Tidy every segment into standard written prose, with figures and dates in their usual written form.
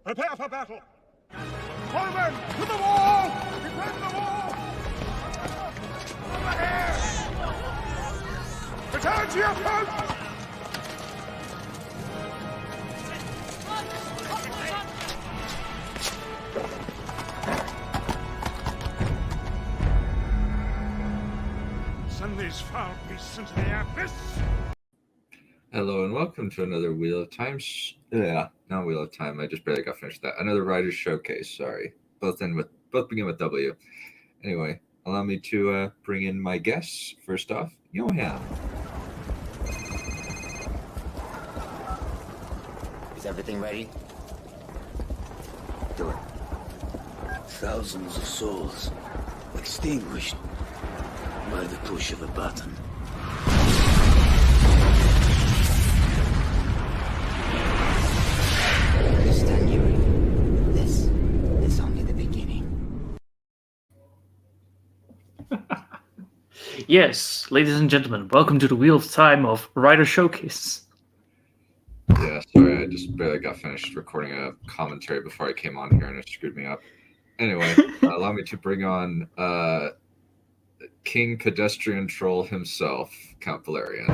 Prepare for battle! All men, to the wall! Defend the wall! Over here! Return to your post! Send these foul beasts into the abyss! Hello and welcome to another Wheel of Time. Not Wheel of Time. I just barely got finished that. Another Writer's Showcase. Sorry, both begin with W. Anyway, allow me to bring in my guests. First off, Johan. Is everything ready? Do it. Thousands of souls extinguished by the push of a button. Understand, Yuri? This is only the beginning. Yes, ladies and gentlemen, welcome to the Wheel of Time of Writer Showcase. Yeah, sorry, I just barely got finished recording a commentary before I came on here and it screwed me up. Anyway, allow me to bring on King Pedestrian Troll himself, Count Balerion.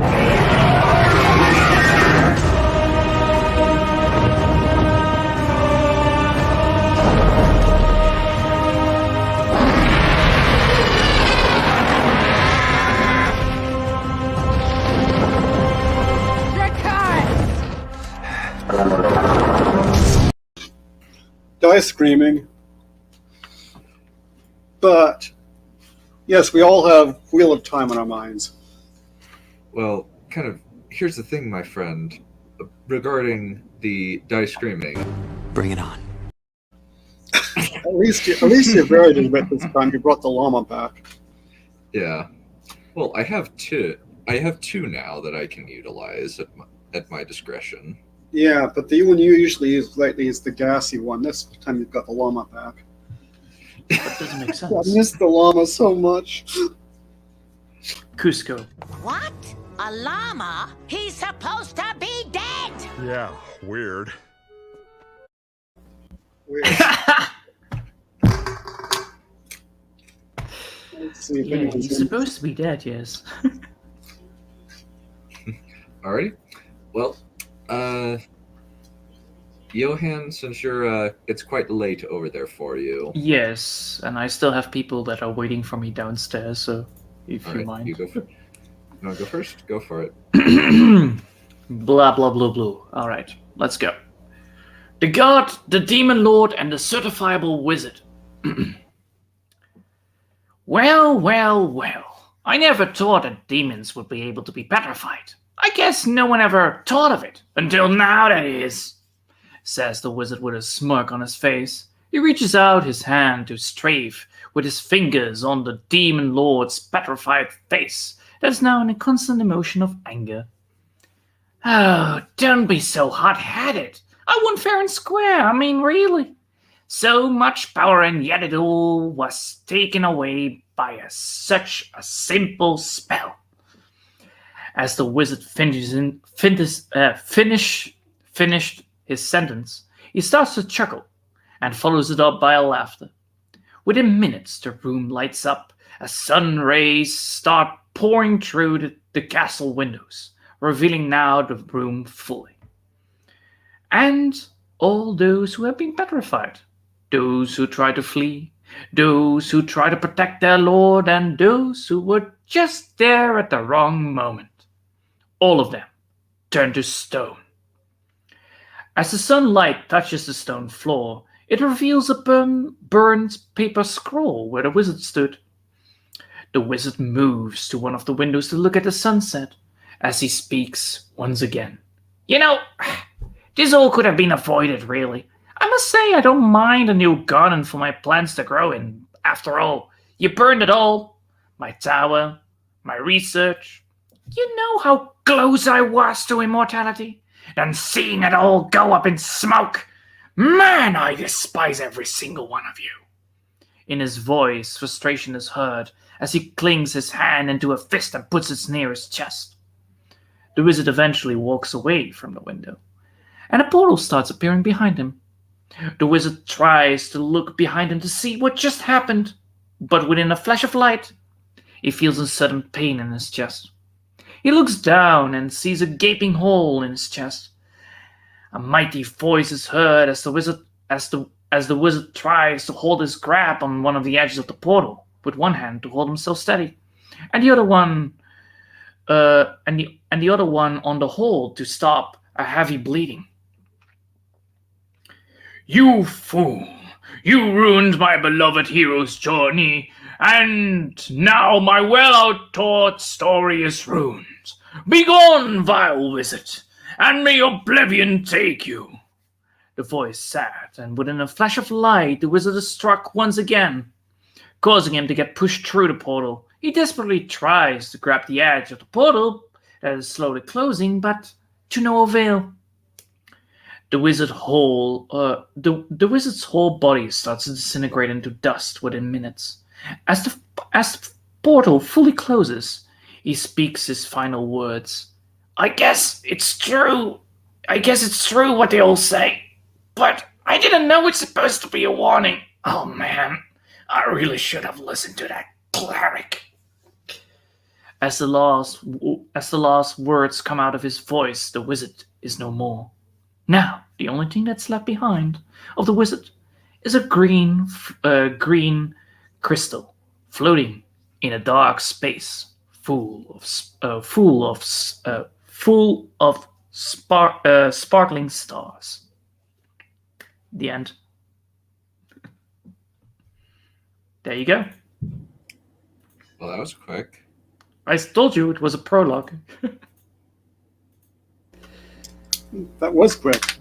Die screaming. But yes, we all have Wheel of Time on our minds. Well, here's the thing, my friend, regarding the die screaming. Bring it on. At least you buried it a bit this time. You brought the llama back. Yeah. Well, I have two now that I can utilize at my discretion. Yeah, but the one you usually use lately is the gassy one. This time you've got the llama back. That doesn't make sense. I miss the llama so much. Cusco. What? A llama? He's supposed to be dead! Yeah, weird. Weird. Let's see if Yeah, anyone's he's supposed to be dead, yes. Alrighty. Well, Johan, since you're, it's quite late over there for you. Yes, and I still have people that are waiting for me downstairs, so if you Alright, mind. you go first. No, go first. Go for it. Blah, blah, blah, blah. Alright, let's go. The God, the Demon Lord, and the Certifiable Wizard. Well. I never thought that demons would be able to be petrified. I guess no one ever thought of it. Until now, that is, says the wizard with a smirk on his face. He reaches out his hand to strafe with his fingers on the Demon Lord's petrified face that is now in a constant emotion of anger. Oh, don't be so hot-headed. I won fair and square. I mean, really. So much power, and yet it all was taken away by such a simple spell. As the wizard finished his sentence, he starts to chuckle and follows it up by a laughter. Within minutes, the room lights up as sun rays start pouring through the castle windows, revealing now the room fully. And all those who have been petrified, those who try to flee, those who try to protect their lord, and those who were just there at the wrong moment. All of them turn to stone. As the sunlight touches the stone floor, it reveals a burned paper scroll where the wizard stood. The wizard moves to one of the windows to look at the sunset as he speaks once again. You know, this all could have been avoided, really. I must say I don't mind a new garden for my plants to grow in. After all, you burned it all. My tower, my research. You know how close I was to immortality? Then seeing it all go up in smoke. Man, I despise every single one of you. In his voice, frustration is heard as he clings his hand into a fist and puts it near his chest. The wizard eventually walks away from the window, and a portal starts appearing behind him. The wizard tries to look behind him to see what just happened, but within a flash of light, he feels a sudden pain in his chest. He looks down and sees a gaping hole in his chest. A mighty voice is heard as the wizard tries to hold his grab on one of the edges of the portal with one hand to hold himself steady, and the other one on the hole to stop a heavy bleeding. "You fool! You ruined my beloved hero's journey, and now my well-out-thought story is ruined. Begone, vile wizard, and may oblivion take you." The voice said, and within a flash of light, the wizard is struck once again, causing him to get pushed through the portal. He desperately tries to grab the edge of the portal that is slowly closing, but to no avail. The wizard's whole body starts to disintegrate into dust within minutes. As the portal fully closes, he speaks his final words. I guess it's true what they all say. But I didn't know it's supposed to be a warning. Oh man, I really should have listened to that cleric." As the last words come out of his voice, the wizard is no more. Now, the only thing that's left behind of the wizard is a green crystal floating in a dark space full of sparkling stars. The end. There you go. Well, that was quick. I told you it was a prologue. That was quick.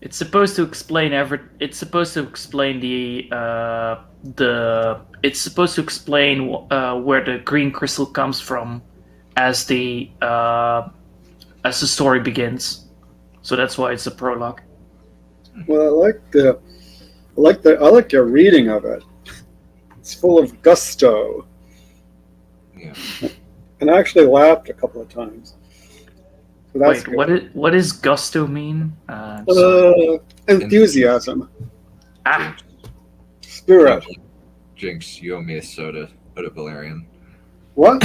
It's supposed to explain It's supposed to explain It's supposed to explain where the green crystal comes from, as the story begins. So that's why it's a prologue. Well, I like your reading of it. It's full of gusto. Yeah. And I actually laughed a couple of times. So that's Wait, what does gusto mean? Enthusiasm. Ah, Spirit. Jinx, you owe me a soda. Out of Balerion. What?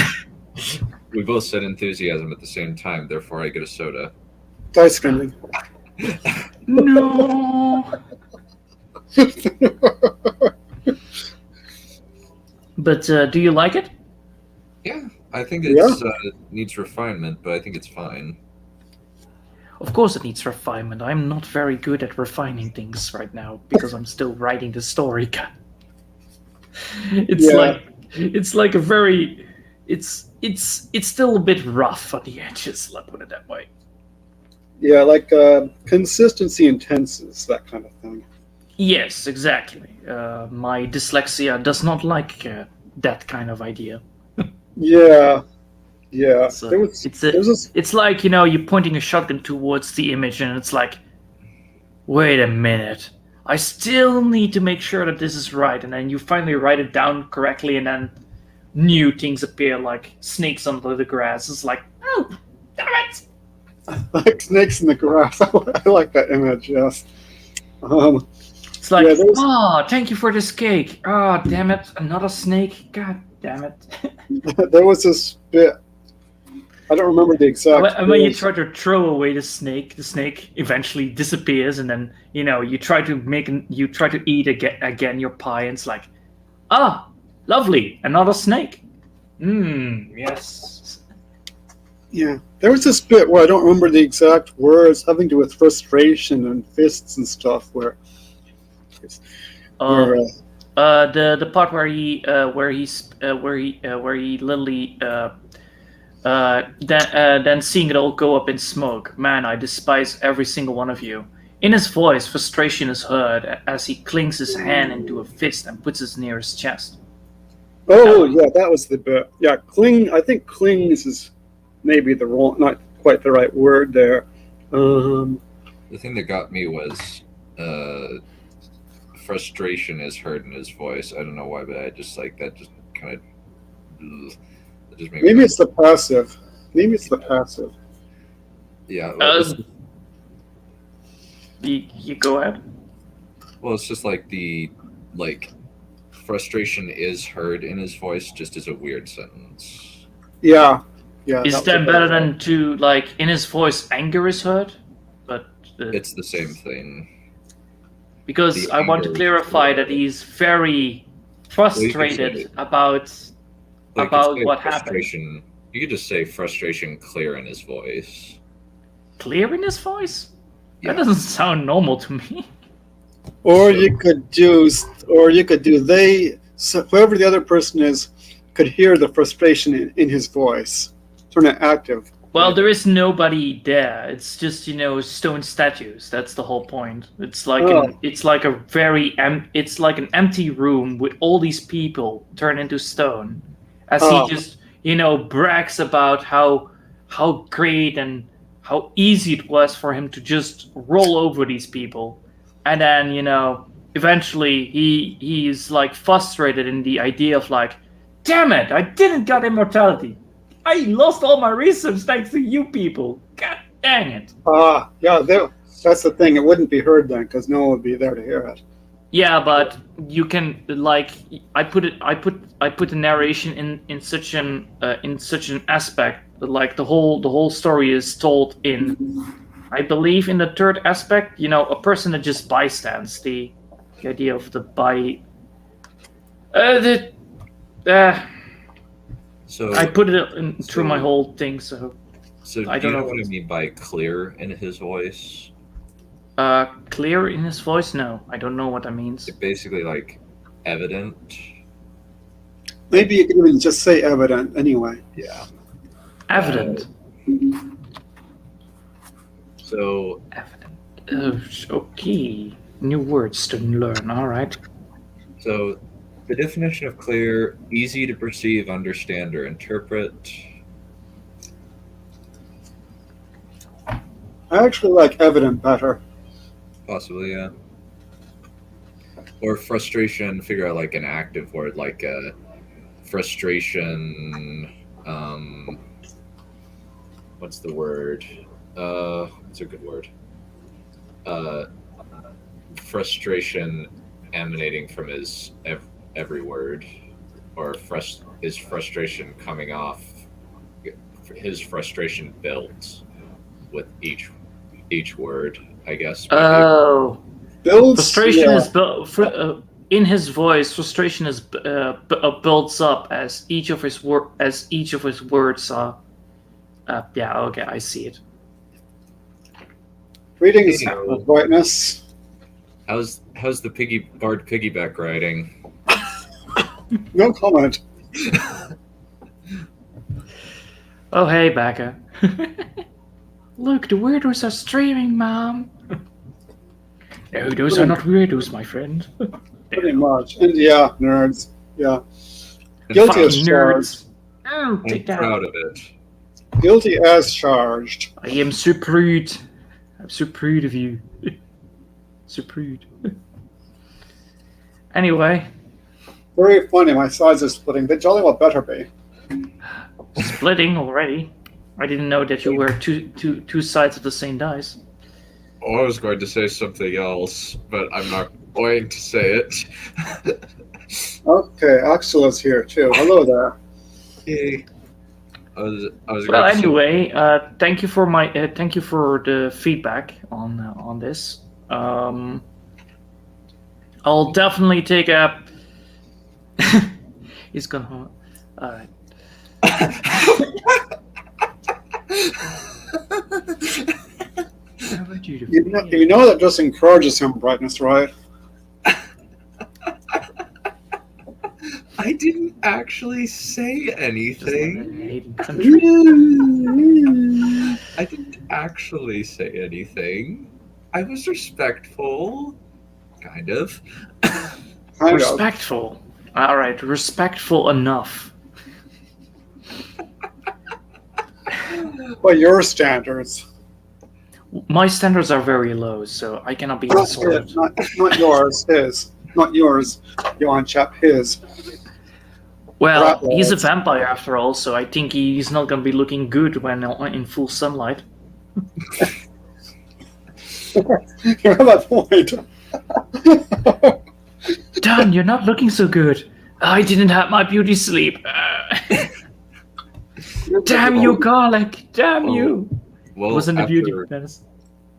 We both said enthusiasm at the same time, therefore I get a soda. Dice screaming. no. But do you like it? Yeah, I think it needs refinement, but I think it's fine. Of course it needs refinement. I'm not very good at refining things right now because I'm still writing the story. It's still a bit rough on the edges, let's put it that way. Yeah, like consistency and tenses, that kind of thing. Yes, exactly. My dyslexia does not like that kind of idea. Yeah. So it's like, you're pointing a shotgun towards the image and it's like, wait a minute, I still need to make sure that this is right, and then you finally write it down correctly and then new things appear like snakes under the grass. It's like, oh, damn it! Like snakes in the grass. I like that image, yes. It's like, thank you for this cake. Oh, damn it, another snake. God damn it. There was this bit, I don't remember the exact. When you try to throw away the snake eventually disappears, and then you try to eat again your pie, and it's like, lovely, another snake. Yes. Yeah, there was this bit where I don't remember the exact words, having to do with frustration and fists and stuff. The part where he literally then seeing it all go up in smoke. Man, I despise every single one of you. In his voice, frustration is heard as he clings his hand into a fist and puts it near his chest. Oh, yeah, that was the bit. Yeah, cling. I think clings is maybe not quite the right word there. The thing that got me was frustration is heard in his voice. I don't know why, but I just like that. Just kind of. Maybe it's the passive. Yeah. Well, You go ahead. it's just like the frustration is heard in his voice, just as a weird sentence. Yeah. Yeah. Is that better than to like in his voice anger is heard? But It's the same thing. because the I want to anger is clarify heard. that he's very frustrated about Like, you could say what happened. frustration. You could just say frustration clear in his voice. Clear in his voice? Yeah. That doesn't sound normal to me. Or you could do so whoever the other person is could hear the frustration in his voice. Turn it active. Well, there is nobody there. It's just stone statues. That's the whole point. It's like it's like an empty room with all these people turned into stone, as he just brags about how great and how easy it was for him to just roll over these people, and then eventually he's like frustrated in the idea of like, damn it, I didn't got immortality. I lost all my research thanks to you people. God dang it. Yeah, that's the thing. It wouldn't be heard then because no one would be there to hear it. Yeah, but you can like I put the narration in such an aspect that like the whole story is told in, I believe, in the third aspect. A person that just bystands, the idea of the So I put it through my whole thing, so I don't know what I mean by clear in his voice. Clear in his voice? No, I don't know what that means. It's basically like evident. Maybe you can even just say evident anyway. Yeah. Evident. So Evident. Okay. New words to learn. All right. So the definition of clear: easy to perceive, understand, or interpret. I actually like evident better. Possibly, yeah. Or frustration, figure out like an active word, like frustration. What's the word? What's a good word? Frustration emanating from his every word, or his frustration coming off. His frustration built with each word, I guess. Oh, Builds, frustration yeah. is built in his voice. Frustration is builds up as each of his words are. Yeah, okay, I see it. Greetings, Hey, brightness. How's the bard piggyback riding? No comment. Oh, hey, Becca. Look, the weirdos are streaming, Mom. No, those are not weirdos, my friend. Pretty much. And yeah, nerds. Yeah. Guilty as Fucking charged. nerds. Oh, I'm take that. proud of it. Guilty as charged. I am so prude. I'm so prude of you. So prude. Anyway, Very funny. My sides are splitting. They jolly well better be. splitting already. I didn't know that you were two sides of the same dice. Oh, I was going to say something else, but I'm not going to say it. Okay, Axel is here too. Hello there. Yay. I was Well, about to say- anyway, thank you for the feedback on this. I'll definitely take a. He's gonna. All right. How about you? You know that just encourages him, brightness, right? I didn't actually say anything. I didn't actually say anything. I was respectful. Kind of. Kind of. Respectful. All right, respectful enough. By your standards. My standards are very low, so I cannot be insulted. Not yours, his. Not yours, Johan Chap, his. Well, Right, he's a lads. vampire after all, so I think he's not gonna be looking good when in full sunlight. You have a point. Dan, you're not looking so good. I didn't have my beauty sleep. Damn you, garlic! Damn you! Well, Wasn't a beauty. after, Dennis.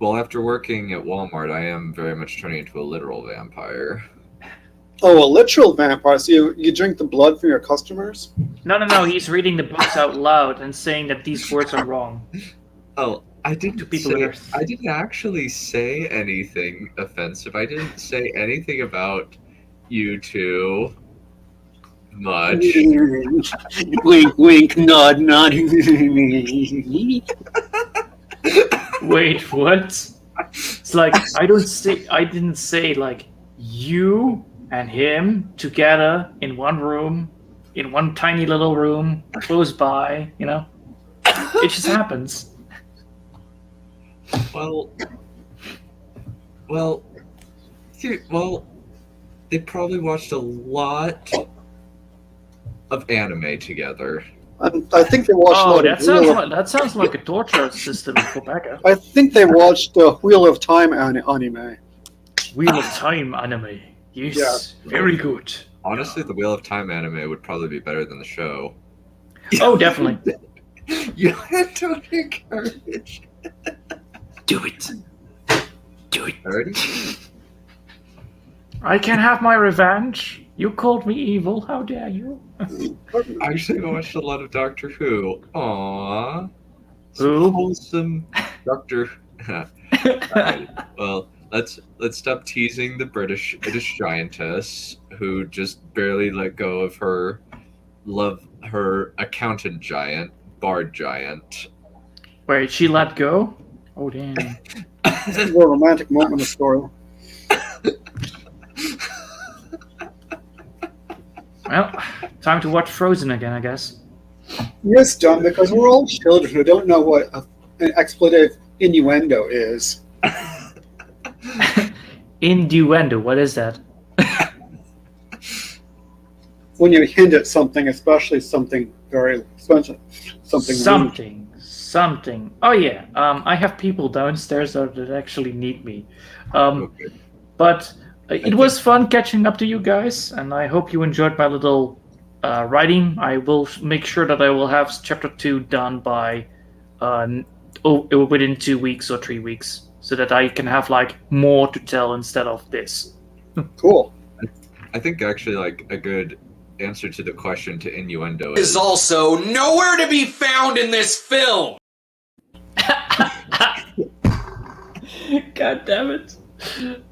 well, after working at Walmart, I am very much turning into a literal vampire. Oh, a literal vampire. So you drink the blood from your customers? No. He's reading the books out loud and saying that these words are wrong. Oh, I didn't To people that say. I didn't actually say anything offensive. I didn't say anything about you two much. Wink, wink, nod, nod. Wait, what? It's like I didn't say like you and him together in one room, in one tiny little room, close by, you know? It just happens. Well, they probably watched a lot of anime together. I think they watched. Oh, that sounds like a torture system for Becca. I think they watched the Wheel of Time anime. Wheel of Time anime. Yes, very good. Honestly, the Wheel of Time anime would probably be better than the show. Oh, definitely. You had to encourage. Do it. Do it. Parody? I can have my revenge. You called me evil. How dare you? I actually watched a lot of Doctor Who. Aww. Who? Wholesome Doctor. Alright, well, let's stop teasing the British giantess who just barely let go of her accountant giant, bard giant. Wait, she let go? Oh, damn. This is a romantic moment in the story. Well, time to watch Frozen again, I guess. Yes, John, because we're all children who don't know what an expletive innuendo is. Innuendo, what is that? When you hint at something, especially something very expensive, something. Something. Oh yeah. I have people downstairs that actually need me. Okay. But it was fun catching up to you guys, and I hope you enjoyed my little writing. I will make sure that I will have chapter 2 done by within 2 weeks or 3 weeks, so that I can have like more to tell instead of this. Cool. I think actually like a good answer to the question to innuendo Is also nowhere to be found in this film. God damn it.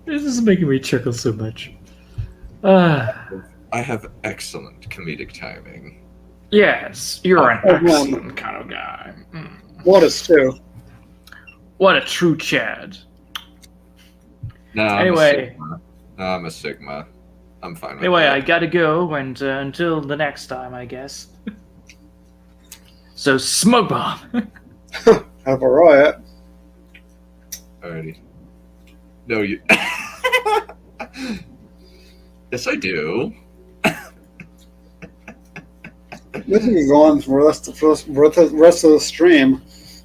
This is making me chuckle so much. I have excellent comedic timing. Yes, you're an Oh, excellent kind of guy. What is two? What a true Chad. No, Anyway. I'm a Sigma. I'm fine with Anyway, that. I gotta go, and until the next time, I guess. So, smoke bomb. Have a riot. Alrighty. No, you. Yes, I do. This is on for the rest of the stream.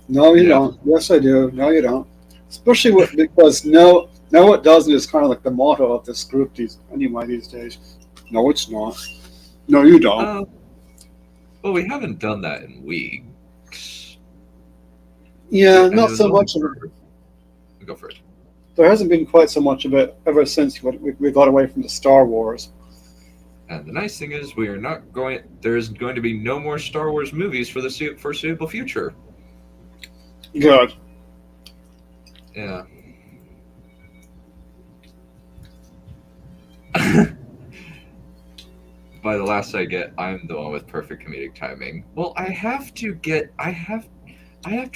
No, you don't. Yes, I do. No, you don't. Especially because no, it doesn't is kind of like the motto of this group these days. No, it's not. No, you don't. Well, we haven't done that in weeks. Yeah, And not it so was much of over- Go for it. There hasn't been quite so much of it ever since we got away from the Star Wars. And the nice thing is, we are not going. There's going to be no more Star Wars movies for the foreseeable future. Good. Yeah. By the last I get, I'm the one with perfect comedic timing. Well, I have to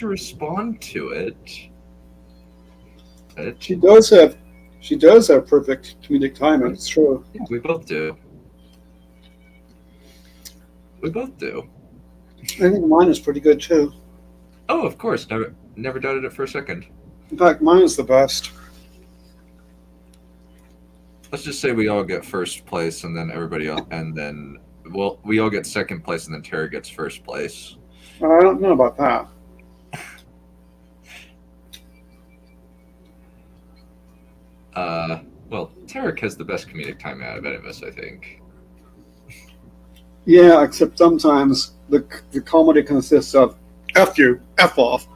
respond to it. She does have perfect comedic timing. It's true. Yeah, we both do. We both do. I think mine is pretty good too. Oh, of course. Never doubted it for a second. In fact, mine is the best. Let's just say we all get first place, and then everybody else, and then we all get second place, and then Tara gets first place. I don't know about that. Eric has the best comedic time out of any of us, I think. Yeah, except sometimes the comedy consists of F you, F off,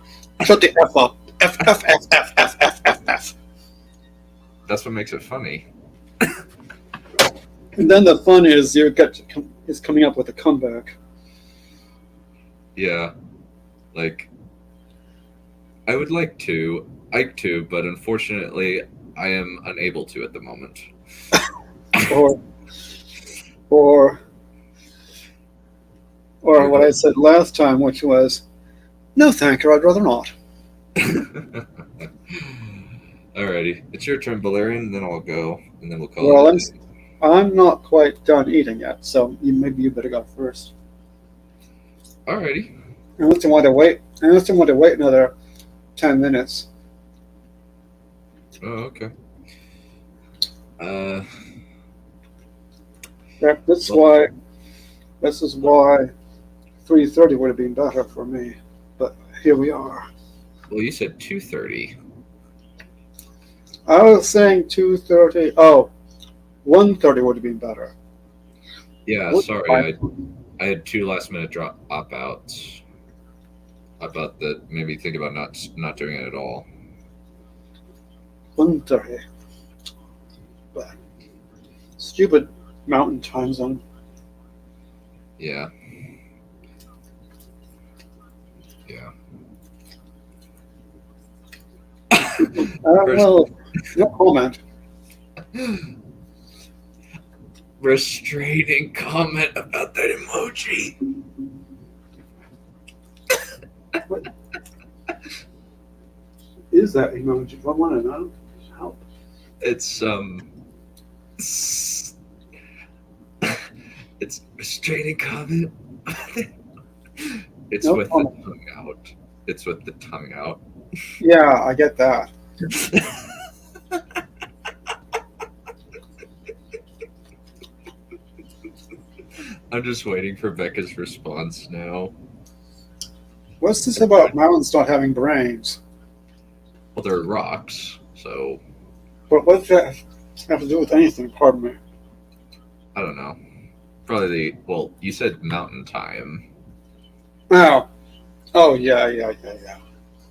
shut the F up, F, F, F, F, F, F, F, F. That's what makes it funny. And then the fun is is coming up with a comeback. Yeah. Like, I would like to, but unfortunately, I am unable to at the moment. Or what I said last time, which was, no thank you, I'd rather not. Alrighty. It's your turn, Balerion, and then I'll go, and then we'll call it. I'm not quite done eating yet, so maybe you better go first. Alrighty. Unless you want to wait another 10 minutes. Oh, okay. This is why 3:30 would have been better for me, but here we are. Well, you said 2:30. I was saying 2:30. Oh, 1:30 would have been better. Yeah, What? sorry. I had 2 last-minute opt-outs. About that made me think about not doing it at all. 1:30. But stupid mountain time zone. Yeah. Yeah. Well, no comment. Restraining comment about that emoji. What is that emoji? I want to know. Help. It's it's restraining comment. It's No with comment. the tongue out. It's with the tongue out. Yeah, I get that. I'm just waiting for Becca's response now. What's this about mountains not having brains? Well, they're rocks, so But what does that have to do with anything? Pardon me. I don't know. Probably well, you said mountain time. Oh, yeah.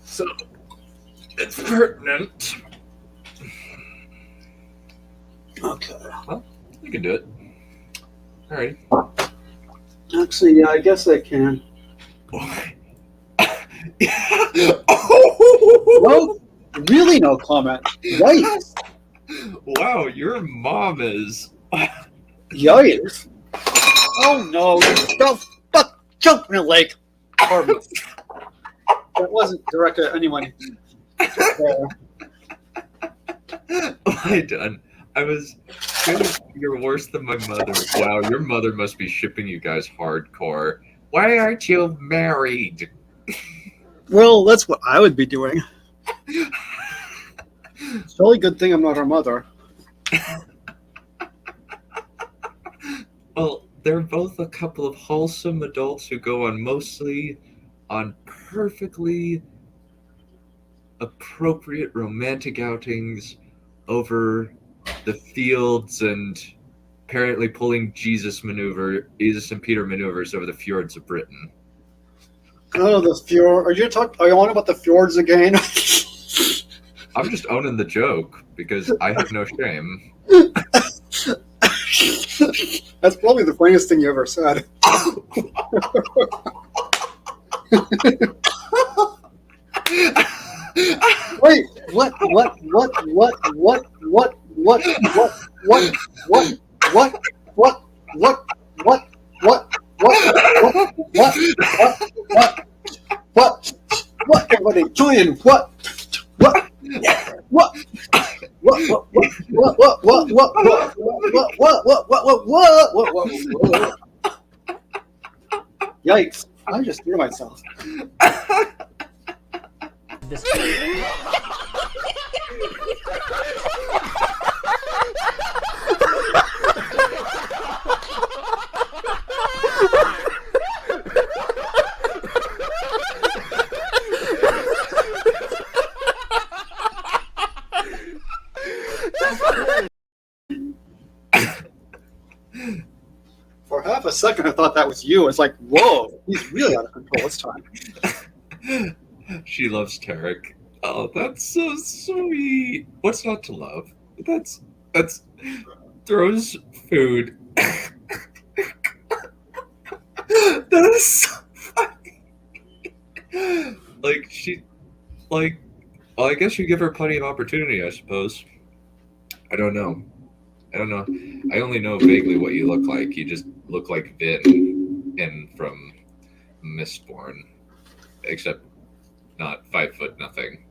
So it's pertinent. Okay. Well, you can do it. Alrighty. Actually, yeah, I guess I can. Well, really no comment. Yikes. Wow, your mom is. Yikes. Oh no, fuck, jump in the lake. Pardon me. That wasn't directed at anyone. I done. I was you're worse than my mother. Wow, your mother must be shipping you guys hardcore. Why aren't you married? Well, that's what I would be doing. It's a really good thing I'm not her mother. Well, they're both a couple of wholesome adults who go mostly on perfectly appropriate romantic outings over the fields and apparently pulling Jesus and Peter maneuvers over the fjords of Britain. Oh, the fjord. Are you on about the fjords again? I'm just owning the joke because I have no shame. That's probably the funniest thing you ever said. Wait, what? Everybody join. What? Yikes! I just threw myself. second I thought that was you. It's like, whoa, he's really out of control this time. She loves Tarek. Oh, that's so sweet. What's not to love? That's throws food. That is so funny. Well, I guess you give her plenty of opportunity, I suppose. I don't know. I only know vaguely what you look like. You just look like Vin from Mistborn, except not 5 foot nothing.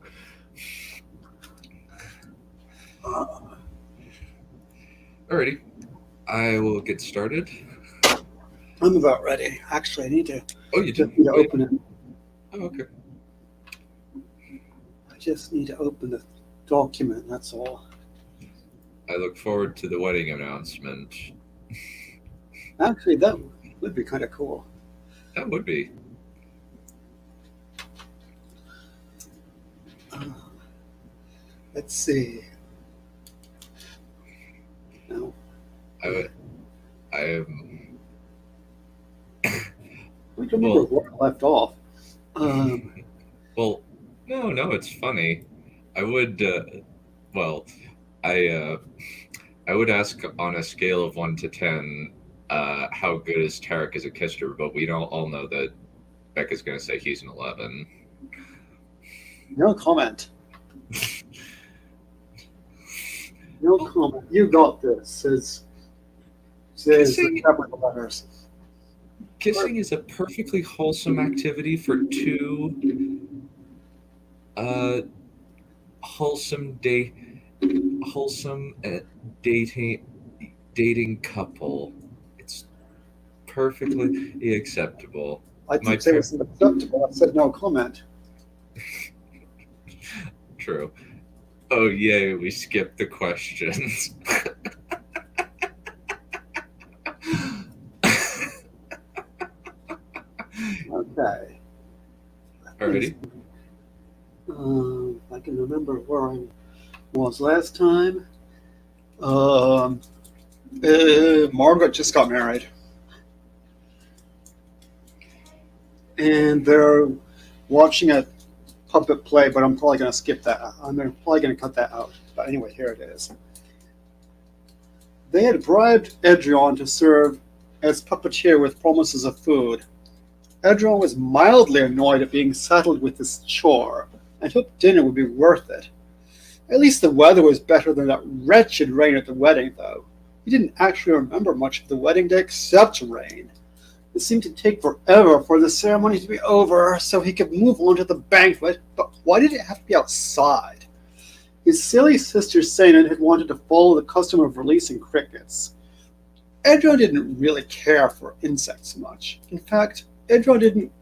Alrighty, I will get started. I'm about ready. Actually, I need to. Oh, you did? Just need to open it. Oh, okay. I just need to open the document. That's all. I look forward to the wedding announcement. Actually, that would be kind of cool. That would be. Let's see. No. I am. We can remember where I left off. Well, no, it's funny. I would. I would ask on a scale of 1 to 10, how good is Tarek as a kisser? But we don't all know that Becca's going to say he's an 11. No comment. No comment. You got this. Says Kissing- the capital letters. Kissing is a perfectly wholesome activity for two wholesome dating couple. It's perfectly acceptable. I didn't say it was acceptable. I said no comment. True. Oh yay, we skipped the questions. Okay. Alrighty. I can remember where I was last time. Margaret just got married. And they're watching a puppet play, but I'm probably going to skip that. I'm probably going to cut that out. But anyway, here it is. They had bribed Edrion to serve as puppeteer with promises of food. Edrion was mildly annoyed at being saddled with this chore and hoped dinner would be worth it. At least the weather was better than that wretched rain at the wedding, though. He didn't actually remember much of the wedding day except rain. It seemed to take forever for the ceremony to be over so he could move on to the banquet, but why did it have to be outside? His silly sister Sanan had wanted to follow the custom of releasing crickets. Edrion didn't really care for insects much. In fact, Edrion didn't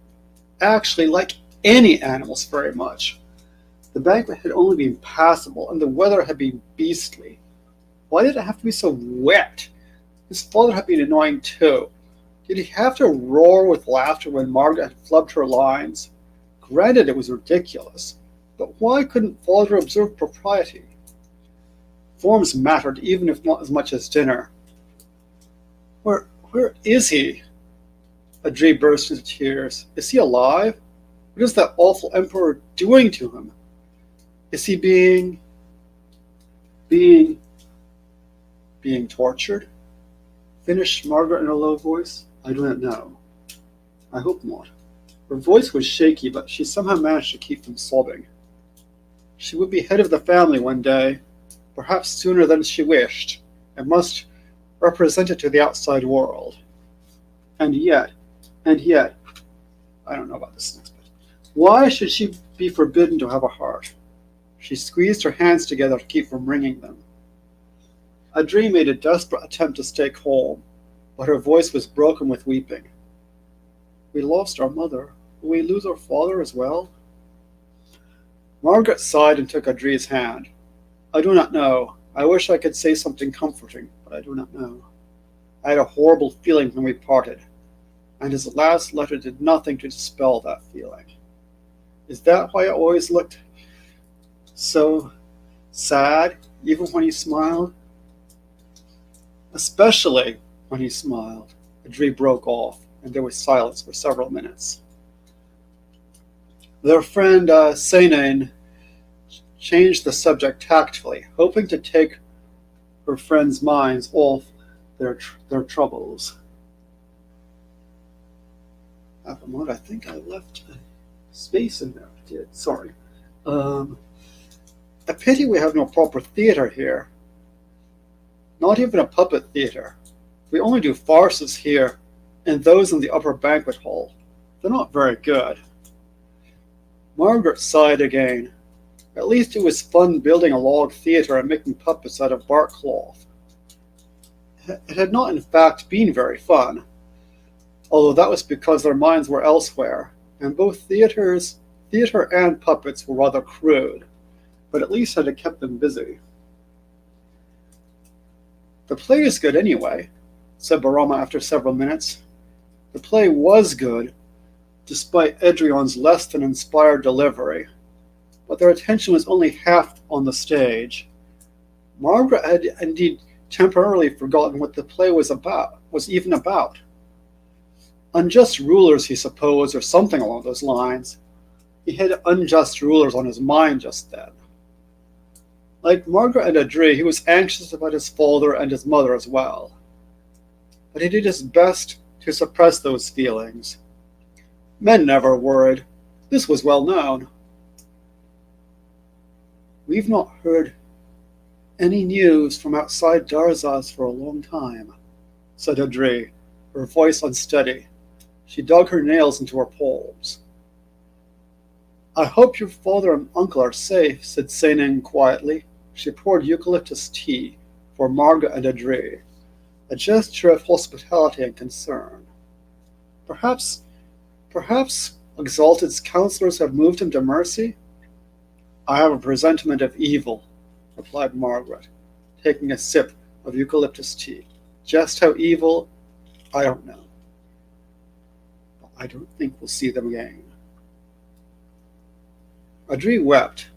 actually like any animals very much. The banquet had only been passable, and the weather had been beastly. Why did it have to be so wet? His father had been annoying too. Did he have to roar with laughter when Margaret had flubbed her lines? Granted, it was ridiculous, but why couldn't father observe propriety? Forms mattered, even if not as much as dinner. Where is he? Adri burst into tears. Is he alive? What is that awful emperor doing to him? Is he being tortured? Finished Margaret in a low voice. I do not know. I hope not. Her voice was shaky, but she somehow managed to keep from sobbing. She would be head of the family one day, perhaps sooner than she wished, and must represent it to the outside world. And yet, I don't know about this next bit. Why should she be forbidden to have a heart? She squeezed her hands together to keep from wringing them. Adri made a desperate attempt to stay calm, but her voice was broken with weeping. We lost our mother. Will we lose our father as well? Margaret sighed and took Adri's hand. I do not know. I wish I could say something comforting, but I do not know. I had a horrible feeling when we parted, and his last letter did nothing to dispel that feeling. Is that why I always looked so sad, even when he smiled? Especially when he smiled. Adri broke off, and there was silence for several minutes. Their friend Seinen changed the subject tactfully, hoping to take her friends' minds off their troubles. I think I left a space in there. I did. Sorry. A pity we have no proper theater here. Not even a puppet theater. We only do farces here, and those in the upper banquet hall. They're not very good. Margaret sighed again. At least it was fun building a log theater and making puppets out of bark cloth. It had not in fact been very fun, although that was because their minds were elsewhere, and both theater and puppets were rather crude, but at least had kept them busy. The play is good anyway, said Barama after several minutes. The play was good, despite Edrion's less than inspired delivery, but their attention was only half on the stage. Margaret had indeed temporarily forgotten what the play was even about. Unjust rulers, he supposed, or something along those lines. He had unjust rulers on his mind just then. Like Margaret and Adri, he was anxious about his father and his mother as well. But he did his best to suppress those feelings. Men never worried. This was well known. We've not heard any news from outside Darzaz for a long time, said Adri, her voice unsteady. She dug her nails into her palms. I hope your father and uncle are safe, said Seinen quietly. She poured eucalyptus tea for Margaret and Adri, a gesture of hospitality and concern. Perhaps Exalted's counselors have moved him to mercy? I have a presentiment of evil, replied Margaret, taking a sip of eucalyptus tea. Just how evil, I don't know. But I don't think we'll see them again. Adri wept,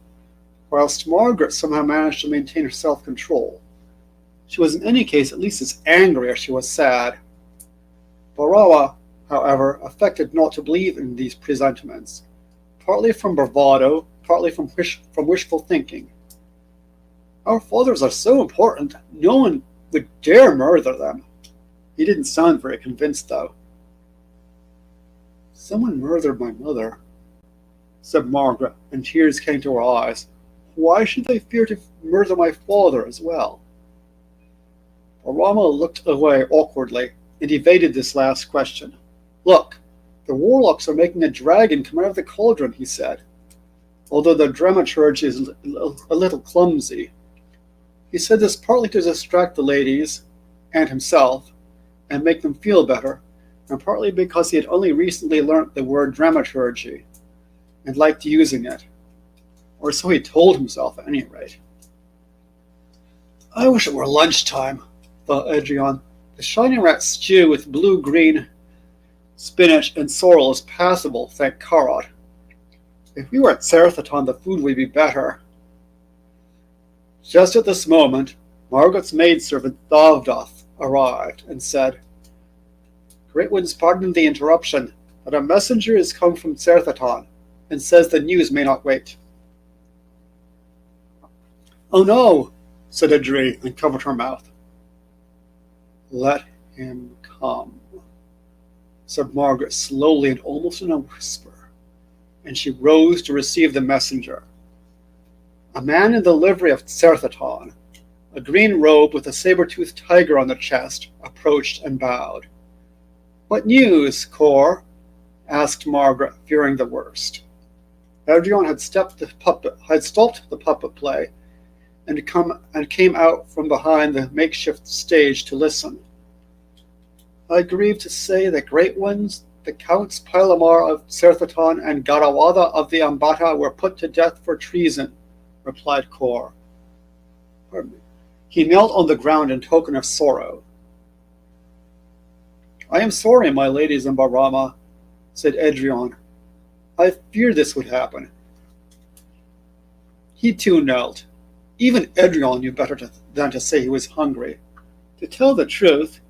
whilst Margaret somehow managed to maintain her self-control. She was in any case at least as angry as she was sad. Barawa, however, affected not to believe in these presentiments, partly from bravado, partly from wishful thinking. Our fathers are so important, no one would dare murder them. He didn't sound very convinced, though. Someone murdered my mother, said Margaret, and tears came to her eyes. Why should they fear to murder my father as well? Barama looked away awkwardly and evaded this last question. Look, the warlocks are making a dragon come out of the cauldron, he said, although the dramaturgy is a little clumsy. He said this partly to distract the ladies and himself and make them feel better, and partly because he had only recently learnt the word dramaturgy and liked using it. Or so he told himself, at any rate. I wish it were lunchtime, thought Adrian. The shiny rat stew with blue-green spinach and sorrel is passable, thank Karot. If we were at Serthaton, the food would be better. Just at this moment, Margaret's maidservant Thavdoth arrived and said, Great Winds, pardon the interruption, but a messenger has come from Serthaton and says the news may not wait. Oh no, said Adri and covered her mouth. Let him come, said Margaret slowly and almost in a whisper, and she rose to receive the messenger. A man in the livery of Serthaton, a green robe with a saber-toothed tiger on the chest, approached and bowed. What news, Cor? Asked Margaret, fearing the worst. Adrian had stopped the puppet play and came out from behind the makeshift stage to listen. I grieve to say the great ones, the Counts Pilamar of Serthaton and Garawada of the Ambata were put to death for treason, replied Kor. He knelt on the ground in token of sorrow. I am sorry, my ladies in Barama, said Adrian. I feared this would happen. He too knelt. Even Adrian knew better than to say he was hungry. To tell the truth,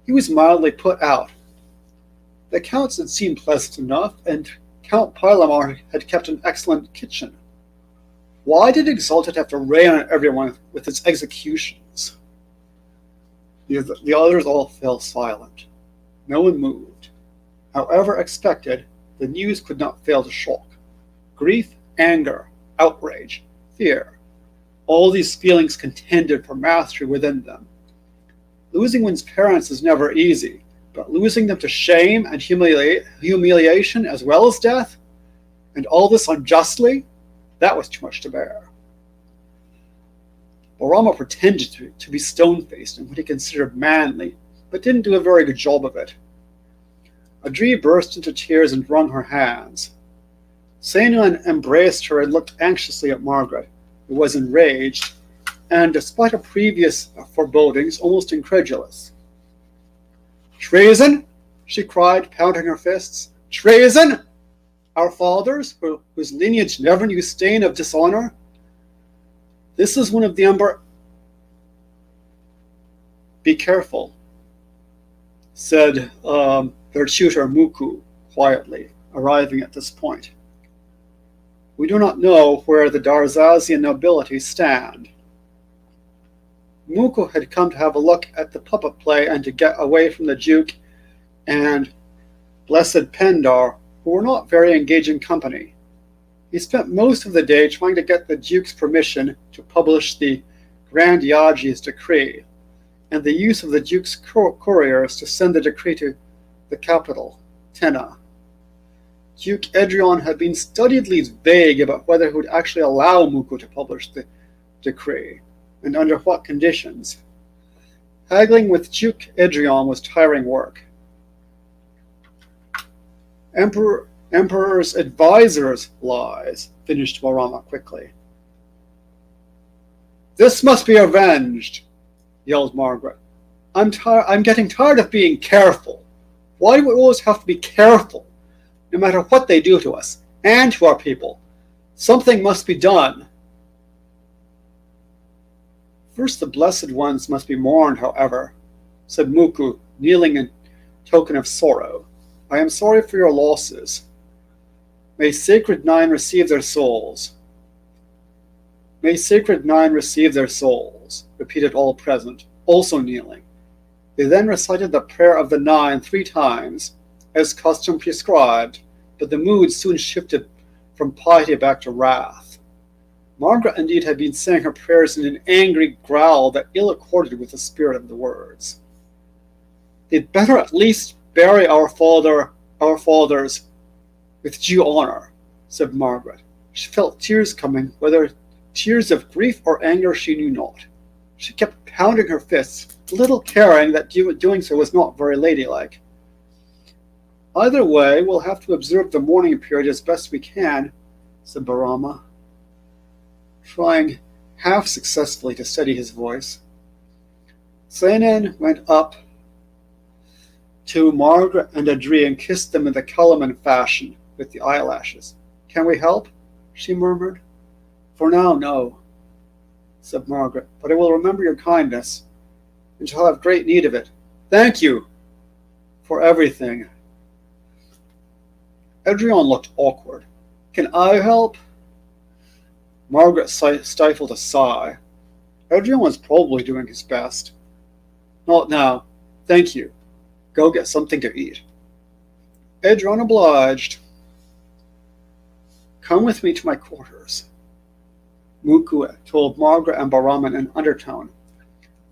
He was mildly put out. The Count's had seemed pleasant enough, and Count Pylamar had kept an excellent kitchen. Why did Exalted have to rain on everyone with its executions? The others all fell silent. No one moved. However expected, the news could not fail to shock. Grief, anger, outrage, fear. All these feelings contended for mastery within them. Losing one's parents is never easy, but losing them to shame and humiliation as well as death, and all this unjustly, that was too much to bear. Barama pretended to be stone-faced and what he considered manly, but didn't do a very good job of it. Adri burst into tears and wrung her hands. Seinan embraced her and looked anxiously at Margaret, who was enraged, and despite her previous forebodings, almost incredulous. "Treason!" she cried, pounding her fists. "Treason! Our fathers, whose lineage never knew stain of dishonor? This is one of the Ember..." "Be careful," said their tutor Muku quietly, arriving at this point. "We do not know where the Darzazian nobility stand." Muku had come to have a look at the puppet play and to get away from the Duke and Blessed Pendar, who were not very engaging company. He spent most of the day trying to get the Duke's permission to publish the Grand Yaji's decree, and the use of the Duke's couriers to send the decree to the capital, Tenna. Duke Edrion had been studiedly vague about whether he would actually allow Muku to publish the decree, and under what conditions. Haggling with Duke Edrion was tiring work. Emperor's advisors' lies, finished Barama quickly. "This must be avenged," yelled Margaret. I'm getting tired of being careful. Why do we always have to be careful, no matter what they do to us, and to our people? Something must be done. "First the blessed ones must be mourned, however," said Muku, kneeling in token of sorrow. "I am sorry for your losses. May Sacred Nine receive their souls." "May Sacred Nine receive their souls," repeated all present, also kneeling. They then recited the prayer of the Nine 3 times, as custom prescribed, but the mood soon shifted from piety back to wrath. Margaret indeed had been saying her prayers in an angry growl that ill accorded with the spirit of the words. "They'd better at least bury our fathers with due honor," said Margaret. She felt tears coming, whether tears of grief or anger she knew not. She kept pounding her fists, little caring that doing so was not very ladylike. "Either way, we'll have to observe the mourning period as best we can," said Barama, trying half successfully to steady his voice. Seinan went up to Margaret and Adri and kissed them in the Kellerman fashion with the eyelashes. "Can we help?" she murmured. "For now, no," said Margaret, "but I will remember your kindness, and shall have great need of it. Thank you for everything." Edrion looked awkward. "Can I help?" Margaret stifled a sigh. Edrion was probably doing his best. "Not now. Thank you. Go get something to eat." Edrion obliged. "Come with me to my quarters," Muku told Margaret and Barama in an undertone.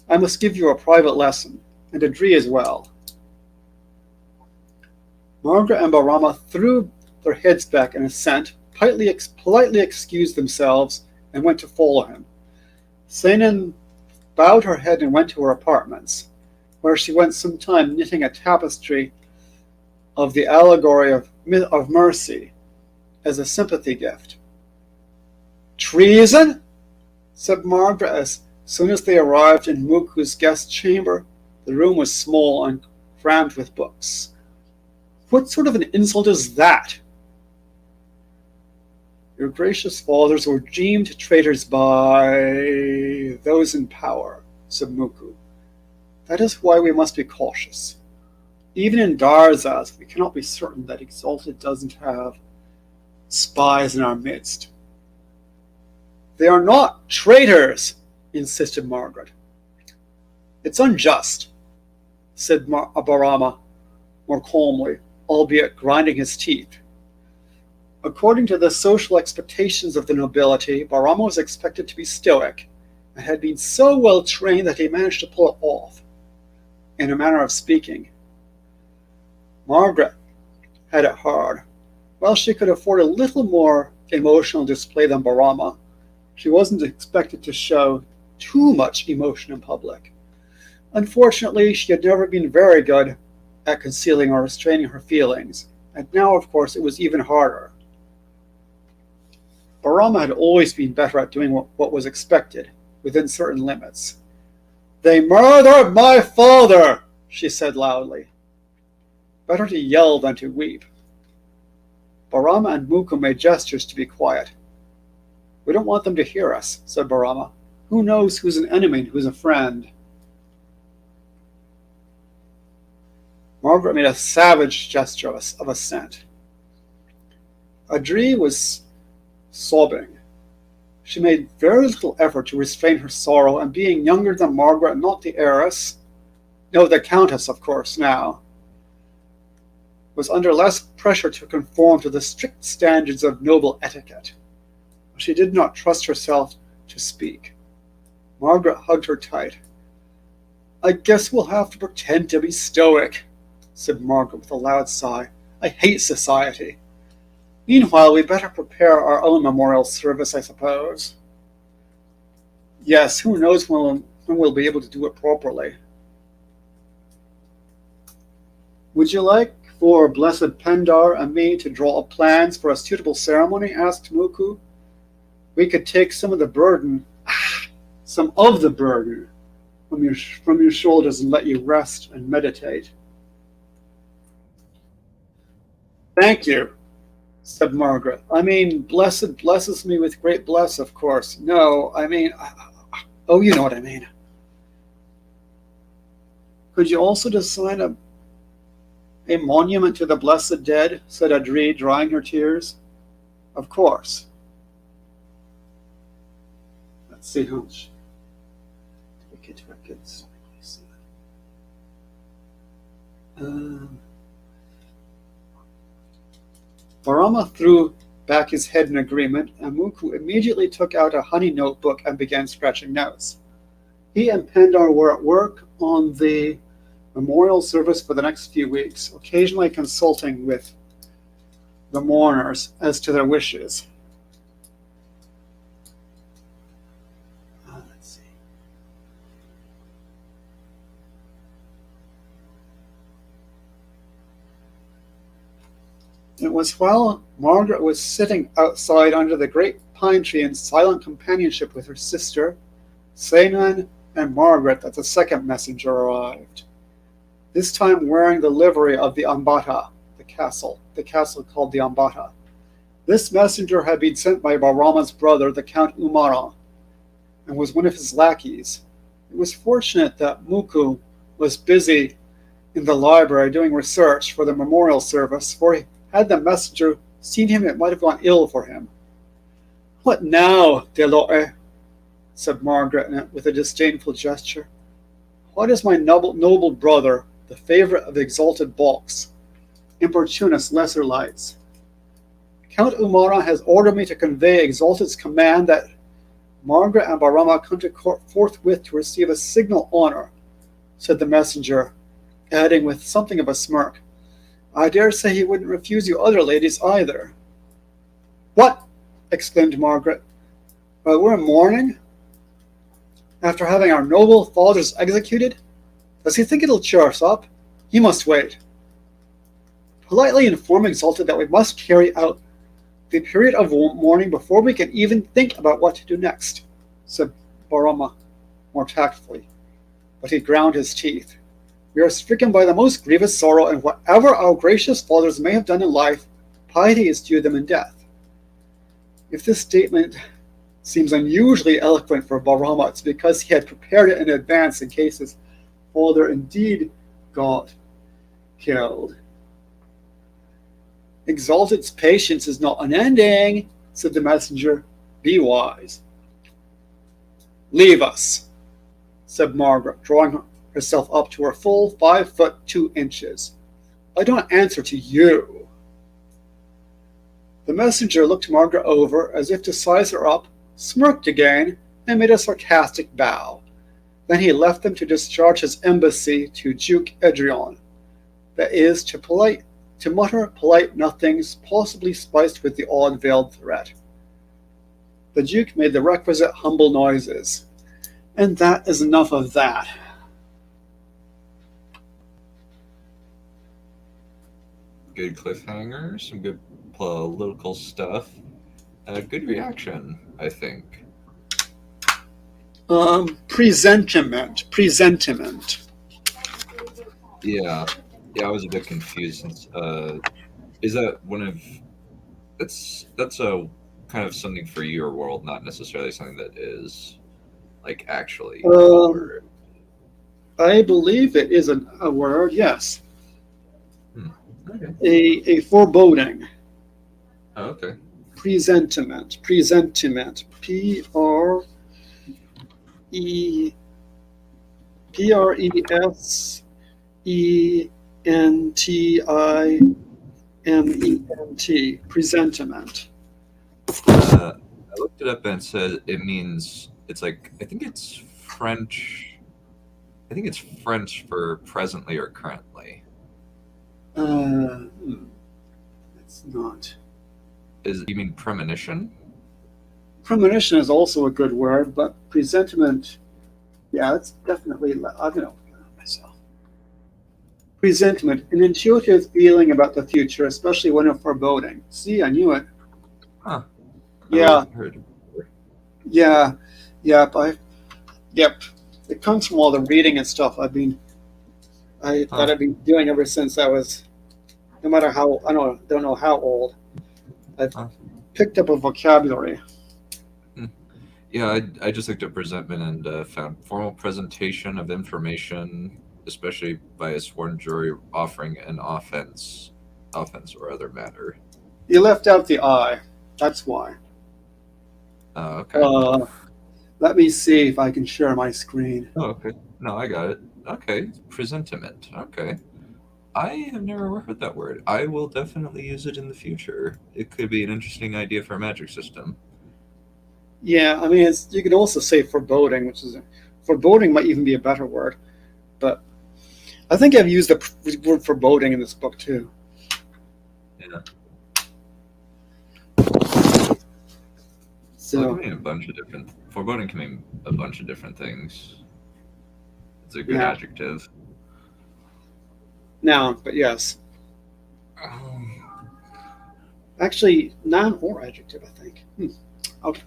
"I must give you a private lesson, and Adri as well." Margaret and Barama threw their heads back in assent, politely excused themselves, and went to follow him. Seinan bowed her head and went to her apartments, where she went some time knitting a tapestry of the allegory of mercy as a sympathy gift. "Treason?" said Margaret as soon as they arrived in Muku's guest chamber. The room was small and crammed with books. "What sort of an insult is that?" "Your gracious fathers were deemed traitors by those in power," said Muku. That is why we must be cautious. Even in Darzaz, we cannot be certain that Exalted doesn't have spies in our midst. They are not traitors, insisted Margaret. It's unjust, said Barama more calmly, albeit grinding his teeth. According to the social expectations of the nobility, Barama was expected to be stoic, and had been so well trained that he managed to pull it off, in a manner of speaking. Margaret had it hard. While she could afford a little more emotional display than Barama, she wasn't expected to show too much emotion in public. Unfortunately, she had never been very good at concealing or restraining her feelings, and now, of course, it was even harder. Barama had always been better at doing what was expected, within certain limits. "They murdered my father," she said loudly. Better to yell than to weep. Barama and Muku made gestures to be quiet. "We don't want them to hear us," said Barama. "Who knows who's an enemy and who's a friend?" Margaret made a savage gesture of assent. Adri was sobbing. She made very little effort to restrain her sorrow, and being younger than Margaret, not the heiress, no, the countess, of course, now, was under less pressure to conform to the strict standards of noble etiquette. She did not trust herself to speak. Margaret hugged her tight. "I guess we'll have to pretend to be stoic," said Margaret with a loud sigh. "I hate society. Meanwhile, we'd better prepare our own memorial service, I suppose." "Yes, who knows when we'll be able to do it properly." "Would you like for Blessed Pendar and me to draw up plans for a suitable ceremony?" asked Muku. "We could take some of the burden from your shoulders and let you rest and meditate." "Thank you," said Margaret. "I mean, Blessed blesses me with great bless, of course. No, I mean, oh, you know what I mean." "Could you also design a monument to the blessed dead?" said Adri, drying her tears. "Of course." Let's see how much. Ticket records. Barama threw back his head in agreement, and Muku immediately took out a honey notebook and began scratching notes. He and Pendar were at work on the memorial service for the next few weeks, occasionally consulting with the mourners as to their wishes. Let's see. It was while Margaret was sitting outside under the great pine tree in silent companionship with her sister, Seinan, and Margaret that the second messenger arrived. This time wearing the livery of the Ambata, the castle called the Ambata. This messenger had been sent by Barama's brother, the Count Umara, and was one of his lackeys. It was fortunate that Muku was busy in the library doing research for the memorial service, for had the messenger seen him, it might have gone ill for him. "What now, Deloe?" said Margaret with a disdainful gesture. "What is my noble brother, the favorite of the exalted Balks, importunus lesser lights? Count Umara has ordered me to convey Exalted's command that Margaret and Barama come to court forthwith to receive a signal honor," said the messenger, adding with something of a smirk, "I dare say he wouldn't refuse you other ladies either." "What?" exclaimed Margaret. "While we're in mourning? After having our noble fathers executed? Does he think it'll cheer us up? He must wait. Politely inform Exalted that we must carry out the period of mourning before we can even think about what to do next," said Barama more tactfully. But he ground his teeth. "We are stricken by the most grievous sorrow, and whatever our gracious fathers may have done in life, piety is due them in death." If this statement seems unusually eloquent for Barama, it's because he had prepared it in advance in case his father indeed got killed. Exalted's patience is not unending, said the messenger. Be wise. Leave us, said Margaret, drawing herself up to her full 5 foot 2 inches. I don't answer to you. The messenger looked Margaret over as if to size her up, smirked again, and made a sarcastic bow. Then he left them to discharge his embassy to Duke Edrion. That is, to mutter polite nothings, possibly spiced with the odd veiled threat. The Duke made the requisite humble noises. And that is enough of that. Good cliffhanger, some good political stuff. Good reaction, I think. Presentiment. Yeah, I was a bit confused. Is that one of that's a kind of something for your world, not necessarily something that is like actually a word. I believe it is a word, yes. Okay. A foreboding. Oh, okay. Presentiment. Presentiment. Presentiment. Presentiment. I looked it up and it said it means it's like I think it's French. I think it's French for presently or currently. It's not. You mean premonition? Premonition is also a good word, but presentiment, yeah, it's definitely. I'm gonna look it up myself. Presentiment, an intuitive feeling about the future, especially when of foreboding. See, I knew it. Huh. Yeah. Heard it before. Yeah. Yep. Yep. It comes from all the reading and stuff I've been doing ever since I was, no matter how don't know how old. I've picked up a vocabulary. Yeah, I just looked at presentment and found formal presentation of information, especially by a sworn jury offering an offense or other matter. You left out the I. That's why. Oh, okay. Let me see if I can share my screen. Oh, okay. No, I got it. Okay, presentiment. Okay. I have never heard that word. I will definitely use it in the future. It could be an interesting idea for a magic system. Yeah, I mean, you could also say foreboding, foreboding might even be a better word. But I think I've used the word foreboding in this book too. Yeah. So Well, it can mean a bunch of different. Foreboding can mean a bunch of different things. It's a good adjective. Noun, but yes. Actually, noun or adjective, I think. Okay.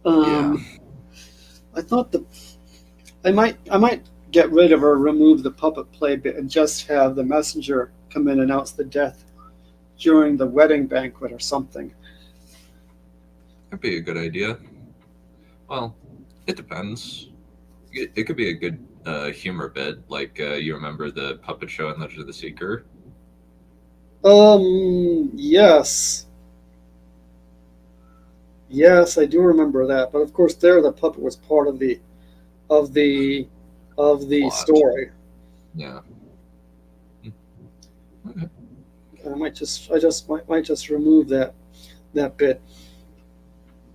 I thought I might get rid of or remove the puppet play bit and just have the messenger come in and announce the death during the wedding banquet or something. That'd be a good idea. Well, it depends. It could be a good humor bit, like you remember the puppet show in Legend of the Seeker? Yes. Yes, I do remember that. But of course, there the puppet was part of the Plot. story. Yeah. Okay. I might just remove that bit.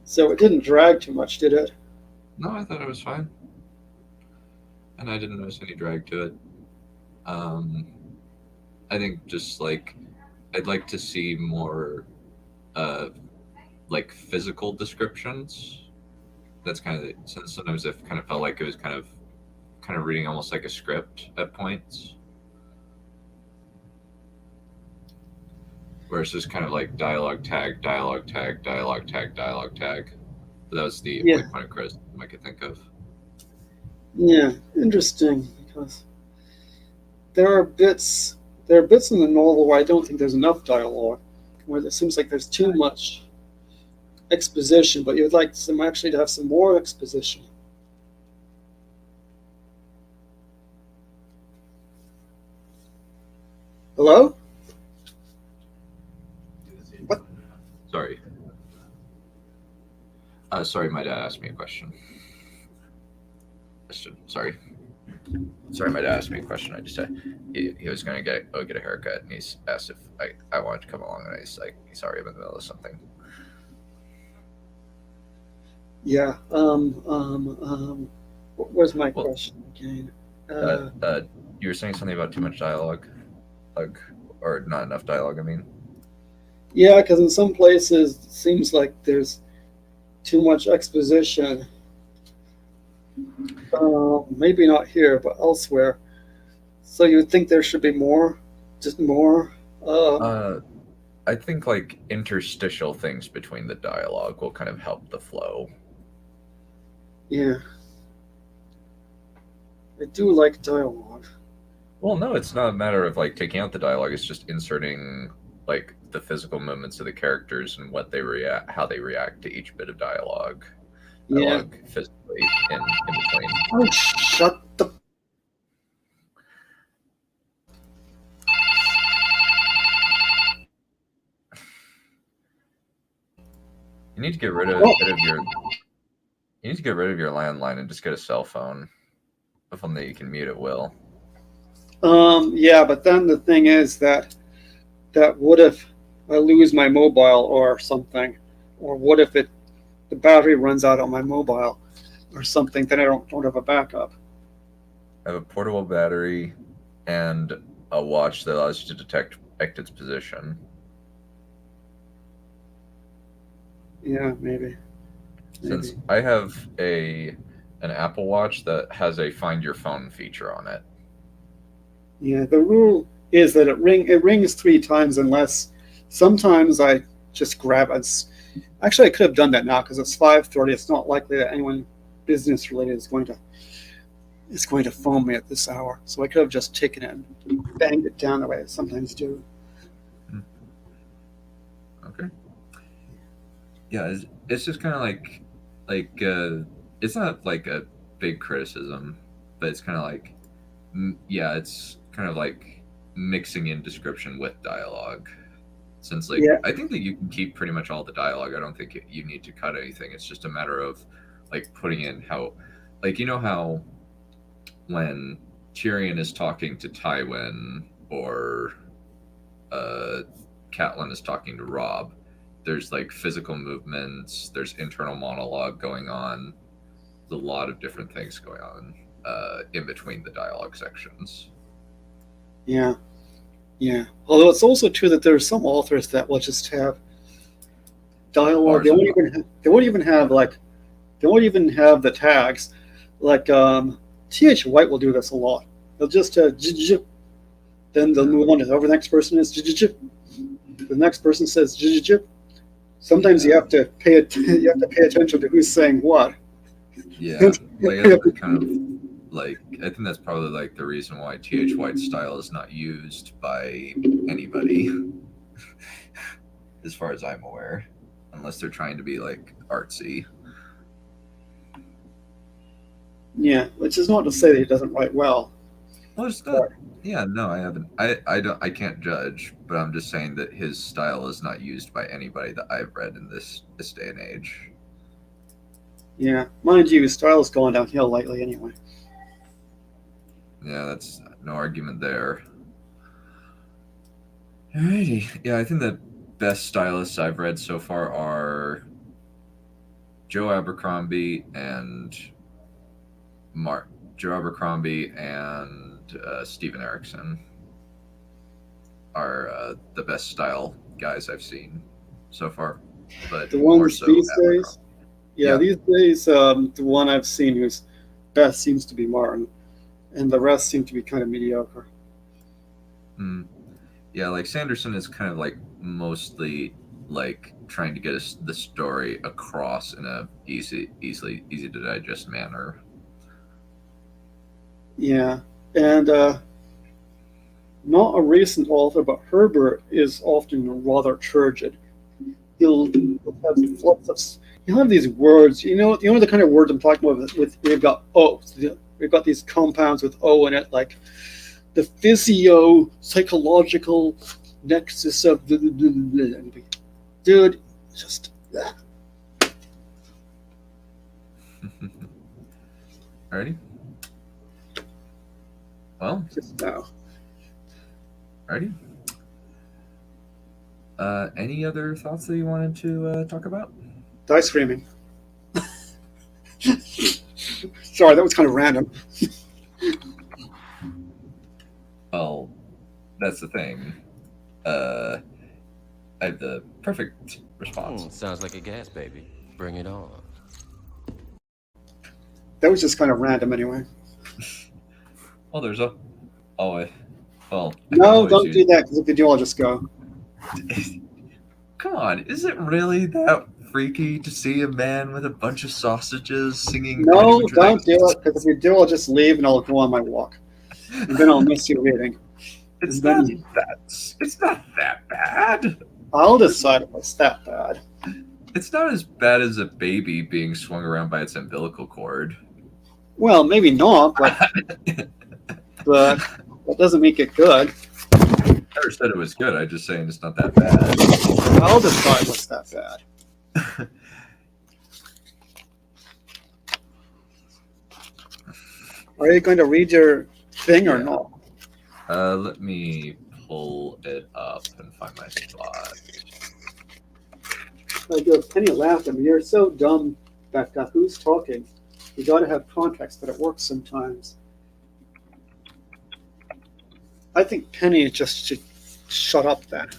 So it didn't drag too much, did it? No, I thought it was fine. And I didn't notice any drag to it. I think just like I'd like to see more like physical descriptions. That's kind of sometimes it kind of felt like it was kind of reading almost like a script at points. Where it's just kind of like dialogue tag, dialogue tag, dialogue tag, dialogue tag. But that was the only point of criticism I could think of. Yeah, interesting, because there are bits in the novel where I don't think there's enough dialogue, where it seems like there's too much exposition, but you'd like some actually to have some more exposition. Hello? What? Sorry. Sorry, my dad asked me a question. Sorry, my dad asked me a question. I just said he was going to get a haircut, and he's asked if I wanted to come along, and he's like, sorry, I'm in the middle of something. Yeah. Where's my question again? You were saying something about too much dialogue, or not enough dialogue. I mean. Yeah, because in some places it seems like there's too much exposition. Maybe not here, but elsewhere. So you would think there should be more, just more. I think like interstitial things between the dialogue will kind of help the flow. Yeah, I do like dialogue. Well, no, it's not a matter of like taking out the dialogue. It's just inserting like the physical movements of the characters and how they react to each bit of dialogue. Yeah. Physically in between. Oh, shut the. You need to get rid of your. You need to get rid of your landline and just get a cell phone, a phone that you can mute at will. Yeah, but then the thing is that what if I lose my mobile or something, or what if the battery runs out on my mobile or something? Then I don't have a backup. I have a portable battery and a watch that allows you to detect its position. Yeah, maybe. Since I have an Apple Watch that has a Find Your Phone feature on it. Yeah, the rule is that it rings 3 times unless sometimes I just grab it. Actually, I could have done that now because it's 5:30. It's not likely that anyone business related is going to phone me at this hour. So I could have just taken it and banged it down the way I sometimes do. Okay. Yeah, it's just kind of like it's not like a big criticism, but it's kind of like, yeah, it's kind of like mixing in description with dialogue. Since I think that you can keep pretty much all the dialogue. I don't think you need to cut anything. It's just a matter of like putting in how, like, you know how when Tyrion is talking to Tywin or Catelyn is talking to Robb, there's like physical movements, there's internal monologue going on, there's a lot of different things going on in between the dialogue sections. Yeah. Although it's also true that there are some authors that will just have dialogue. They won't even have the tags. Like T.H. White will do this a lot. They'll just then they'll move on to whoever the next person is. The next person says. Sometimes you have to pay attention to who's saying what. Yeah, like kind of like I think that's probably like the reason why T.H. White's style is not used by anybody, as far as I'm aware, unless they're trying to be like artsy. Yeah, which is not to say that he doesn't write well. Well, it's not. Yeah, no, I haven't. I can't judge, but I'm just saying that his style is not used by anybody that I've read in this day and age. Yeah, mind you, his style's gone downhill lately anyway. Yeah, that's no argument there. Alrighty. Yeah, I think the best stylists I've read so far are Joe Abercrombie and Steven Erikson are the best style guys I've seen so far. But the ones more so these days, these days, the one I've seen who's best seems to be Martin, and the rest seem to be kind of mediocre. Yeah, like Sanderson is kind of like mostly like trying to get the story across in a easy to digest manner. Yeah, and not a recent author, but Herbert is often rather turgid. He'll have these words. You know the kind of words I'm talking about. With we've got O. We've got these compounds with O in it, like the physio psychological nexus of the dude. Just Alrighty. Well, just now. alrighty. Any other thoughts that you wanted to talk about? Die screaming. Sorry, that was kind of random. Well, that's the thing. I have the perfect response. Sounds like a gas baby. Bring it on. That was just kind of random anyway. Well, there's a. Oh, well. I can No, always don't use- do that, because if you do, I'll just go. Come on, is it really that freaky to see a man with a bunch of sausages singing? No, Would you don't like- do it, because if you do, I'll just leave and I'll go on my walk. And then I'll miss you reading. It's And then it's not that bad. I'll decide if it's that bad. It's not as bad as a baby being swung around by its umbilical cord. Well, maybe not, but that doesn't make it good. I never said it was good. I'm just saying it's not that bad. I'll decide what's that bad. Are you going to read your thing or Yeah. not? Let me pull it up and find my spot. Penny laughed at me. You're so dumb, Becca. Who's talking? You gotta have context, but it works sometimes. I think Penny just should shut up then.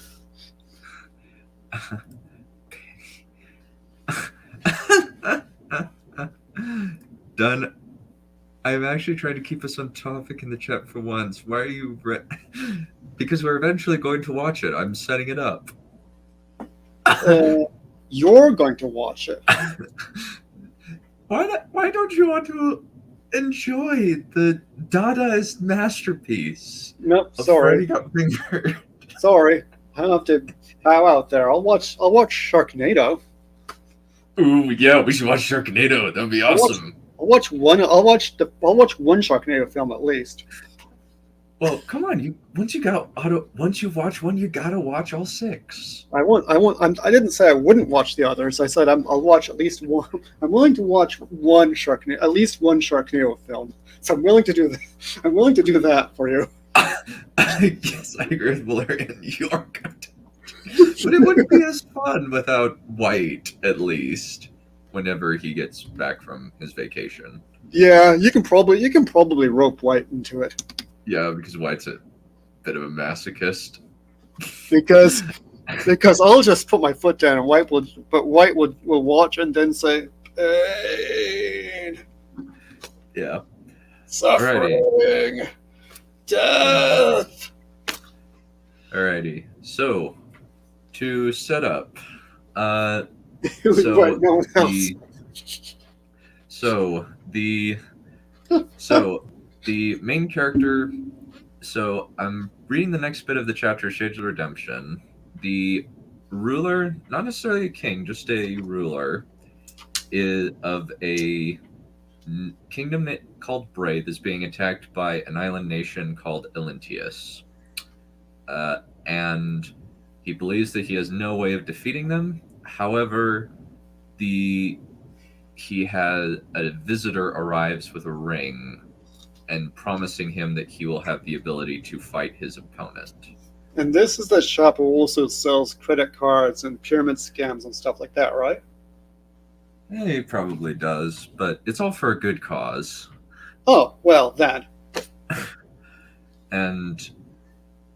Done. I'm actually trying to keep us on topic in the chat for once. Why are you? Because we're eventually going to watch it. I'm setting it up. You're going to watch it. Why don't you want to enjoy the Dadaist masterpiece? Nope, of sorry. Freddy Got Fingered? Sorry. I have to bow out there. I'll watch Sharknado. Ooh, yeah, we should watch Sharknado. That'd be awesome. I'll watch one one Sharknado film at least. Well, come on. Once you watch one, you gotta watch all 6. I didn't say I wouldn't watch the others. I said I'll watch at least one. I'm willing to watch at least one Sharknado film. So I'm willing to do that. I'm willing to do that for you. Yes, I agree with Balerion. You are good. But it wouldn't be as fun without White, at least, whenever he gets back from his vacation. Yeah, you can probably rope White into it. Yeah, because White's a bit of a masochist. Because I'll just put my foot down and White will watch and then say pain, Yeah. suffering, death. Alrighty. So, to set up, Right, no one else. The main character. So I'm reading the next bit of the chapter, Shades of Redemption. The ruler, not necessarily a king, just a ruler, is of a kingdom called Braith, is being attacked by an island nation called Ilentius. And he believes that he has no way of defeating them. However, a visitor arrives with a ring and promising him that he will have the ability to fight his opponent. And this is the shop who also sells credit cards and pyramid scams and stuff like that, right? He probably does, but it's all for a good cause. Oh, well, then. And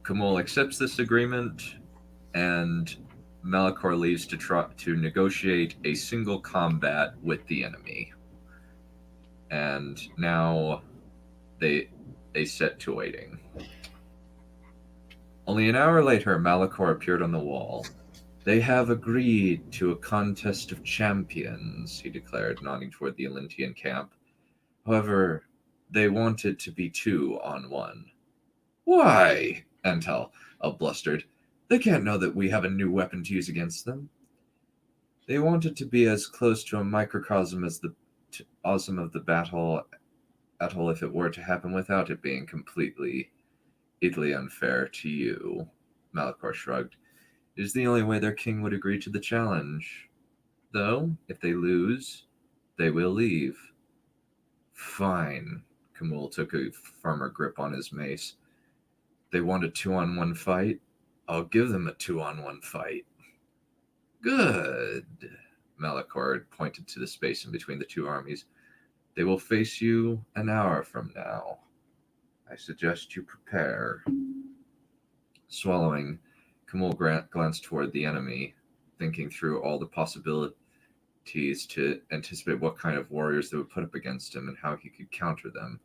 Kamul accepts this agreement, and Malachor leaves to try to negotiate a single combat with the enemy. And now they set to waiting. Only an hour later, Malachor appeared on the wall. They have agreed to a contest of champions, he declared, nodding toward the Elentian camp. However, they want it to be 2-on-1. Why? Antal blustered. They can't know that we have a new weapon to use against them. They want it to be as close to a microcosm as the awesome of the battle if it were to happen without it being completely Equally unfair to you, Malachor shrugged. It is the only way their king would agree to the challenge. Though, if they lose, they will leave. Fine. Kamul took a firmer grip on his mace. They want a 2-on-1 fight? I'll give them a 2-on-1 fight. Good. Malachor pointed to the space in between the two armies. They will face you an hour from now. I suggest you prepare. Swallowing, Kamul glanced toward the enemy, thinking through all the possibilities to anticipate what kind of warriors they would put up against him and how he could counter them.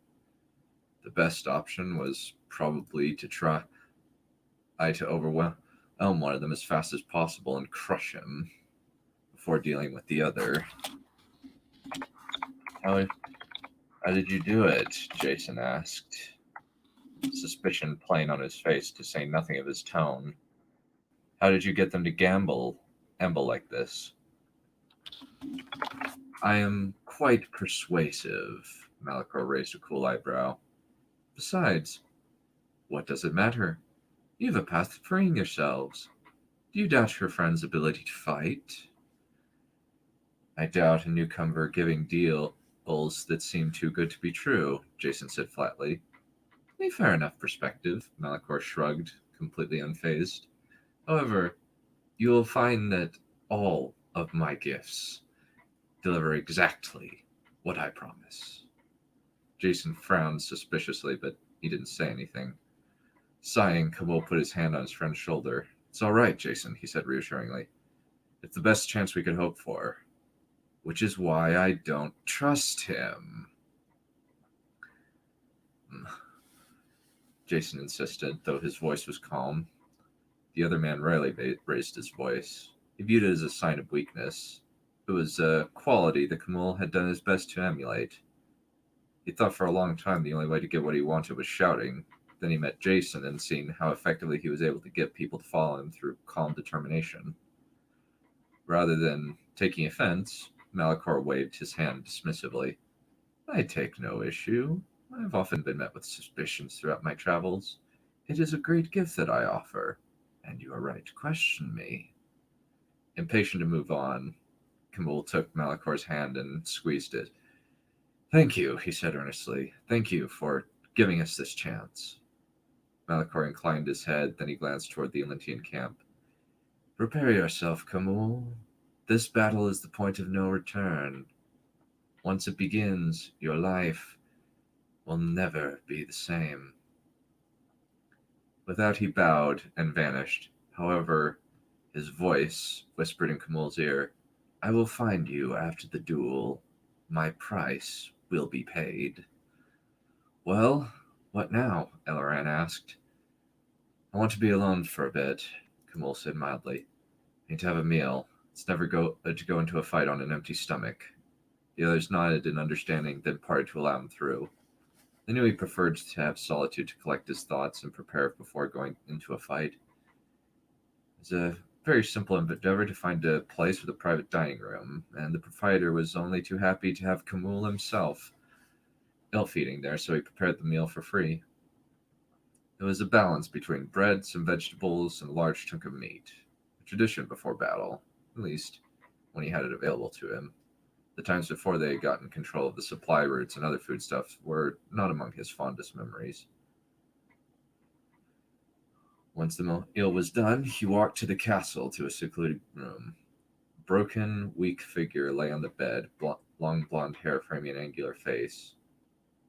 The best option was probably to try to overwhelm one of them as fast as possible and crush him before dealing with the other. How did you do it? Jason asked, suspicion plain on his face, to say nothing of his tone. How did you get them to gamble like this? I am quite persuasive. Malachor raised a cool eyebrow. Besides, what does it matter? You have a path to freeing yourselves. Do you doubt your friend's ability to fight? I doubt a newcomer giving deals that seem too good to be true, Jason said flatly. A fair enough perspective, Malachor shrugged, completely unfazed. However, you will find that all of my gifts deliver exactly what I promise. Jason frowned suspiciously, but he didn't say anything. Sighing, Kamul put his hand on his friend's shoulder. It's all right, Jason, he said reassuringly. It's the best chance we could hope for. Which is why I don't trust him. Jason insisted, though his voice was calm. The other man rarely raised his voice. He viewed it as a sign of weakness. It was a quality that Kamul had done his best to emulate. He thought for a long time the only way to get what he wanted was shouting. Then he met Jason and seen how effectively he was able to get people to follow him through calm determination. Rather than taking offense, Malachor waved his hand dismissively. I take no issue. I have often been met with suspicions throughout my travels. It is a great gift that I offer, and you are right to question me. Impatient to move on, Kamul took Malachor's hand and squeezed it. Thank you, he said earnestly. Thank you for giving us this chance. Malachor inclined his head, then he glanced toward the Elintian camp. Prepare yourself, Kamul. This battle is the point of no return. Once it begins, your life will never be the same. With that, he bowed and vanished. However, his voice whispered in Kamul's ear, I will find you after the duel. My price will be paid. Well, what now? Elran asked. I want to be alone for a bit, Kamul said mildly. I need to have a meal. It's never good to go into a fight on an empty stomach. The others nodded in understanding, then parted to allow him through. They knew he preferred to have solitude to collect his thoughts and prepare before going into a fight. It's a very simple endeavor to find a place with a private dining room, and the proprietor was only too happy to have Kamul himself ill-feeding there, so he prepared the meal for free. It was a balance between bread, some vegetables, and a large chunk of meat, a tradition before battle, at least when he had it available to him. The times before they had gotten control of the supply routes and other foodstuffs were not among his fondest memories. Once the meal was done, he walked to the castle to a secluded room. A broken, weak figure lay on the bed, long blonde hair framing an angular face.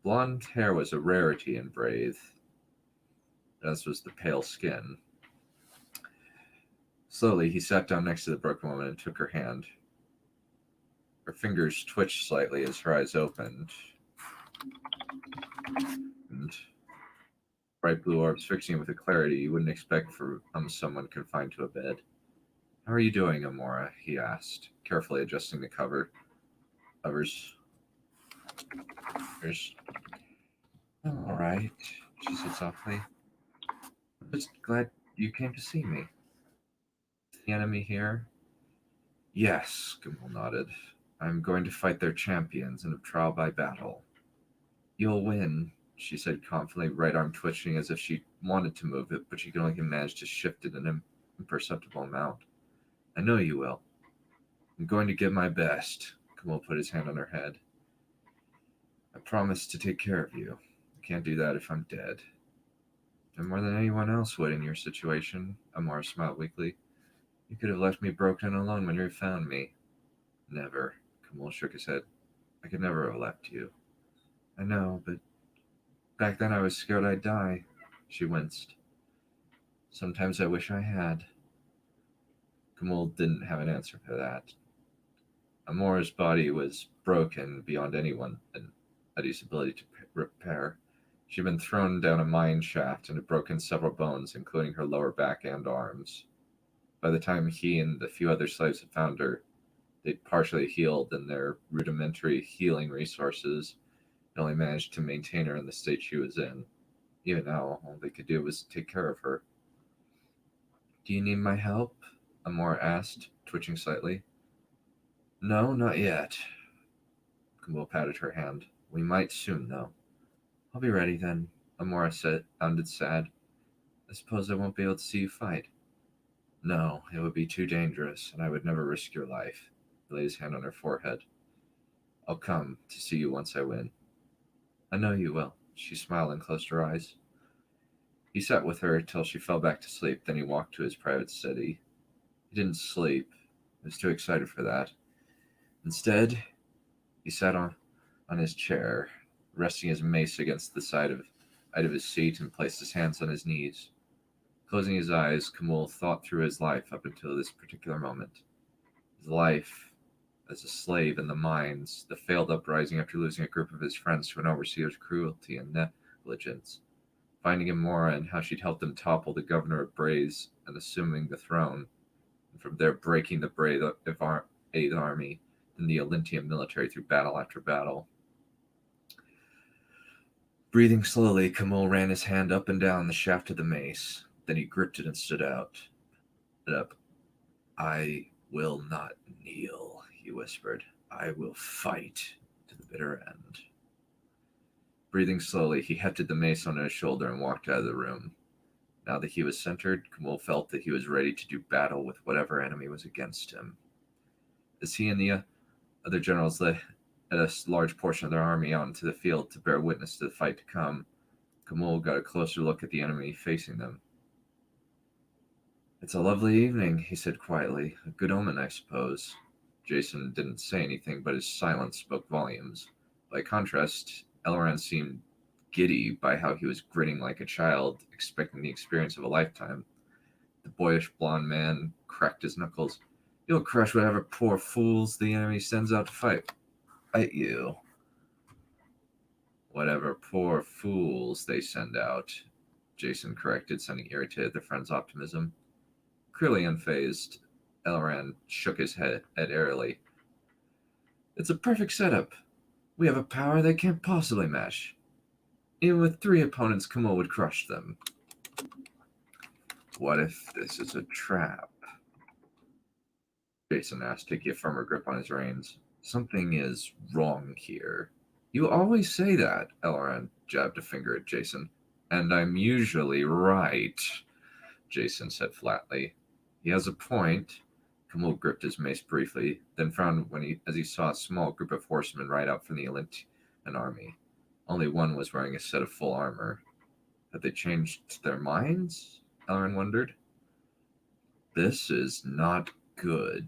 Blonde hair was a rarity in Brave, as was the pale skin. Slowly, he sat down next to the broken woman and took her hand. Her fingers twitched slightly as her eyes opened, and bright blue orbs fixing with a clarity you wouldn't expect from someone confined to a bed. How are you doing, Amora? He asked, carefully adjusting the covers. All right, she said softly. I'm just glad you came to see me. Is the enemy here? Yes, Gimel nodded. I'm going to fight their champions in a trial by battle. You'll win, she said confidently, right arm twitching as if she wanted to move it, but she could only manage to shift it an imperceptible amount. I know you will. I'm going to give my best. Kamal put his hand on her head. I promise to take care of you. I can't do that if I'm dead. And more than anyone else would in your situation, Amara smiled weakly. You could have left me broken and alone when you found me. Never. Kamal shook his head. I could never have left you. I know, but back then I was scared I'd die. She winced. Sometimes I wish I had. Kamal didn't have an answer for that. Amora's body was broken beyond anyone and Eddie's ability to repair. She'd been thrown down a mine shaft and had broken several bones, including her lower back and arms. By the time he and the few other slaves had found her, they'd partially healed, and their rudimentary healing resources had only managed to maintain her in the state she was in. Even now, all they could do was take care of her. Do you need my help? Amora asked, twitching slightly. No, not yet. Kamal patted her hand. We might soon, though. I'll be ready then, Amora sounded sad. I suppose I won't be able to see you fight. No, it would be too dangerous, and I would never risk your life. He laid his hand on her forehead. I'll come to see you once I win. I know you will. She smiled and closed her eyes. He sat with her till she fell back to sleep, then he walked to his private study. He didn't sleep. He was too excited for that. Instead, he sat on his chair, resting his mace against the side of his seat, and placed his hands on his knees. Closing his eyes, Kamal thought through his life up until this particular moment. His life as a slave in the mines, the failed uprising after losing a group of his friends to an overseer's cruelty and negligence, finding Amora and how she'd helped him topple the governor of Braze and assuming the throne, and from there breaking the Braze Eighth Army and the Olyntian military through battle after battle. Breathing slowly, Kamal ran his hand up and down the shaft of the mace. Then he gripped it and stood up. I will not kneel, he whispered. I will fight to the bitter end. Breathing slowly, he hefted the mace on his shoulder and walked out of the room. Now that he was centered, Kamal felt that he was ready to do battle with whatever enemy was against him. As he and the other generals led a large portion of their army out into the field to bear witness to the fight to come, Kamal got a closer look at the enemy facing them. It's a lovely evening, he said quietly. A good omen, I suppose. Jason didn't say anything, but his silence spoke volumes. By contrast, Elran seemed giddy by how he was grinning like a child, expecting the experience of a lifetime. The boyish blonde man cracked his knuckles. You'll crush whatever poor fools the enemy sends out to fight you. Whatever poor fools they send out, Jason corrected, sounding irritated at their friend's optimism. Clearly unfazed, Elran shook his head airily. It's a perfect setup. We have a power they can't possibly match. Even with 3 opponents, Kamal would crush them. What if this is a trap? Jason asked, taking a firmer grip on his reins. Something is wrong here. You always say that, Elran jabbed a finger at Jason. And I'm usually right, Jason said flatly. He has a point. Kamal gripped his mace briefly, then frowned as he saw a small group of horsemen ride out from the Olyntian army. Only one was wearing a set of full armor. Had they changed their minds? Elran wondered. This is not good.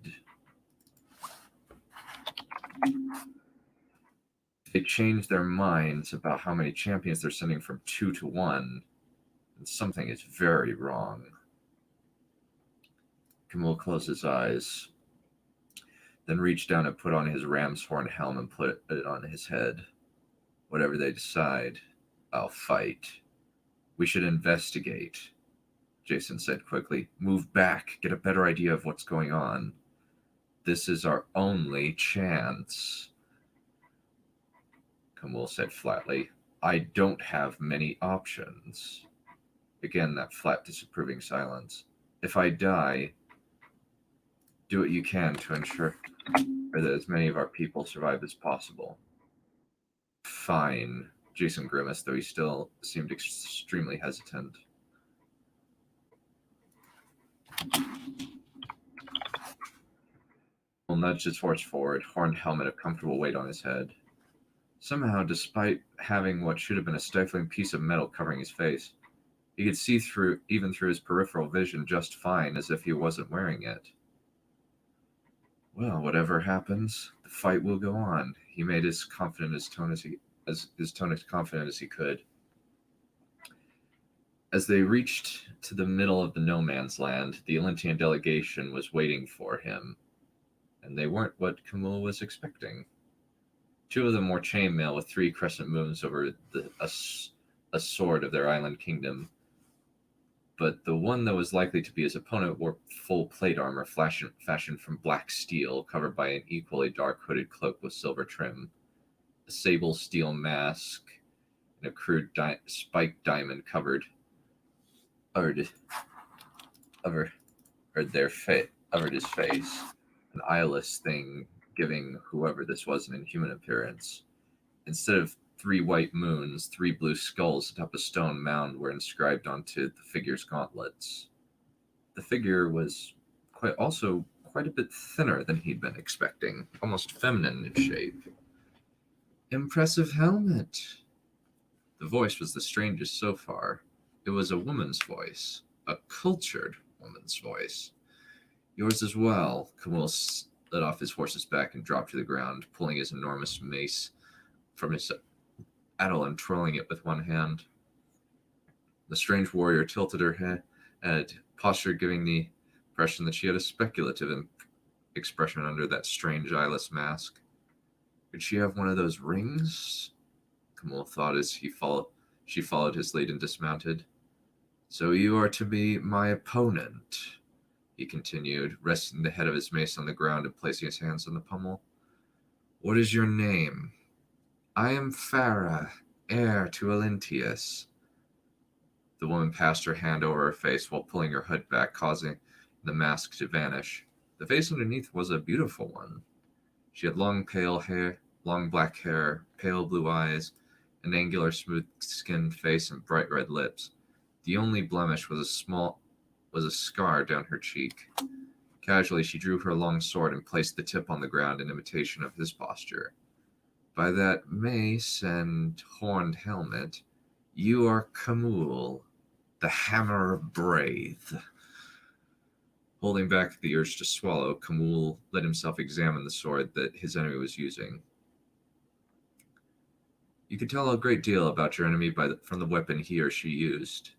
If they change their minds about how many champions they're sending from 2 to 1, then something is very wrong. Kamal closed his eyes, then reached down and put on his ram's horn helm and put it on his head. Whatever they decide, I'll fight. We should investigate, Jason said quickly. Move back, get a better idea of what's going on. This is our only chance, Kamal said flatly. I don't have many options. Again, that flat, disapproving silence. If I die, do what you can to ensure that as many of our people survive as possible. Fine, Jason grimaced, though he still seemed extremely hesitant. He nudged his horse forward, horned helmet a comfortable weight on his head. Somehow, despite having what should have been a stifling piece of metal covering his face, he could see through, even through his peripheral vision, just fine, as if he wasn't wearing it. Well, whatever happens, the fight will go on. He made his tone as confident as he could. As they reached to the middle of the no man's land, the Olympian delegation was waiting for him, and they weren't what Camille was expecting. 2 of them wore chainmail with 3 crescent moons over a sword of their island kingdom, but the one that was likely to be his opponent wore full plate armor fashioned from black steel, covered by an equally dark hooded cloak with silver trim, a sable steel mask, and a crude spiked diamond covered his face, an eyeless thing giving whoever this was an inhuman appearance. Instead of 3 white moons, 3 blue skulls atop a stone mound were inscribed onto the figure's gauntlets. The figure was quite a bit thinner than he'd been expecting, almost feminine in shape. Impressive helmet. The voice was the strangest so far. It was a woman's voice, a cultured woman's voice. Yours as well. Camille let off his horse's back and dropped to the ground, pulling his enormous mace from his saddle and twirling it with one hand. The strange warrior tilted her head, posture giving the impression that she had a speculative expression under that strange eyeless mask. Could she have one of those rings? Camille thought as she followed his lead and dismounted. So you are to be my opponent, he continued, resting the head of his mace on the ground and placing his hands on the pommel. What is your name? I am Farah, heir to Olyntius. The woman passed her hand over her face while pulling her hood back, causing the mask to vanish. The face underneath was a beautiful one. She had long black hair, pale blue eyes, an angular, smooth-skinned face, and bright red lips. The only blemish was a scar down her cheek. Casually, she drew her long sword and placed the tip on the ground in imitation of his posture. By that mace and horned helmet, you are Camille, the Hammer of Braith. Holding back the urge to swallow, Camille let himself examine the sword that his enemy was using. You could tell a great deal about your enemy from the weapon he or she used.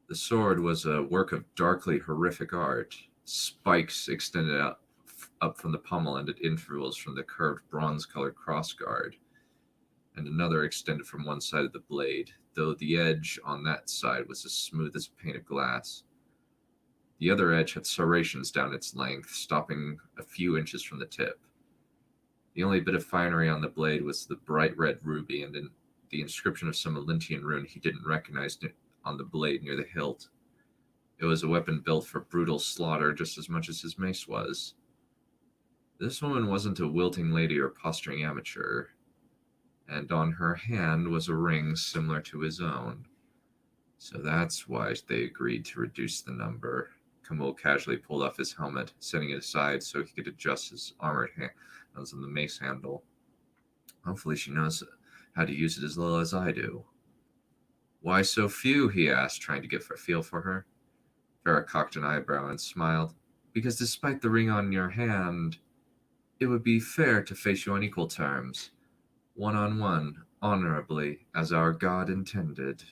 The sword was a work of darkly horrific art. Spikes extended up from the pommel and at intervals from the curved bronze-colored crossguard, and another extended from one side of the blade, though the edge on that side was as smooth as a pane of glass. The other edge had serrations down its length, stopping a few inches from the tip. The only bit of finery on the blade was the bright red ruby and the inscription of some Olympian rune he didn't recognize on the blade near the hilt. It was a weapon built for brutal slaughter just as much as his mace was. This woman wasn't a wilting lady or posturing amateur, and on her hand was a ring similar to his own. So that's why they agreed to reduce the number. Camille casually pulled off his helmet, setting it aside so he could adjust his armored hands on the mace handle. Hopefully she knows how to use it as well as I do. Why so few? He asked, trying to get a feel for her. Farah cocked an eyebrow and smiled. Because despite the ring on your hand, it would be fair to face you on equal terms, one-on-one, honorably, as our God intended.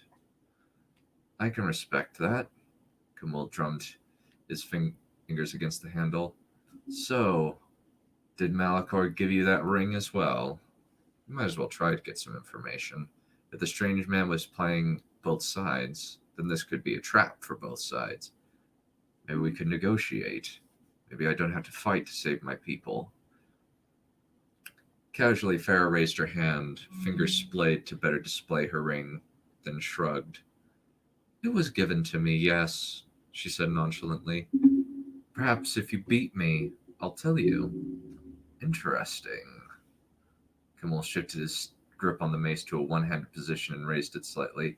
I can respect that. Camille drummed his fingers against the handle. So, did Malachor give you that ring as well? You might as well try to get some information. If the strange man was playing both sides, then this could be a trap for both sides. Maybe we could negotiate. Maybe I don't have to fight to save my people. Casually, Farah raised her hand, fingers splayed to better display her ring, then shrugged. It was given to me, yes, she said nonchalantly. Perhaps if you beat me, I'll tell you. Interesting. Camille shifted his grip on the mace to a one-handed position and raised it slightly.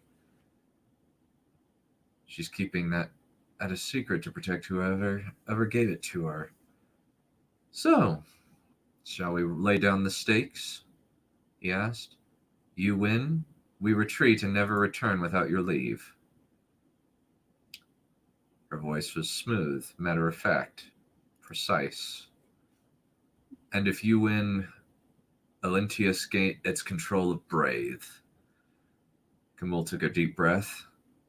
She's keeping that a secret to protect whoever ever gave it to her. So, shall we lay down the stakes? He asked. You win, we retreat and never return without your leave. Her voice was smooth, matter-of-fact, precise. And if you win, Alentius gains its control of Brave. Camille took a deep breath,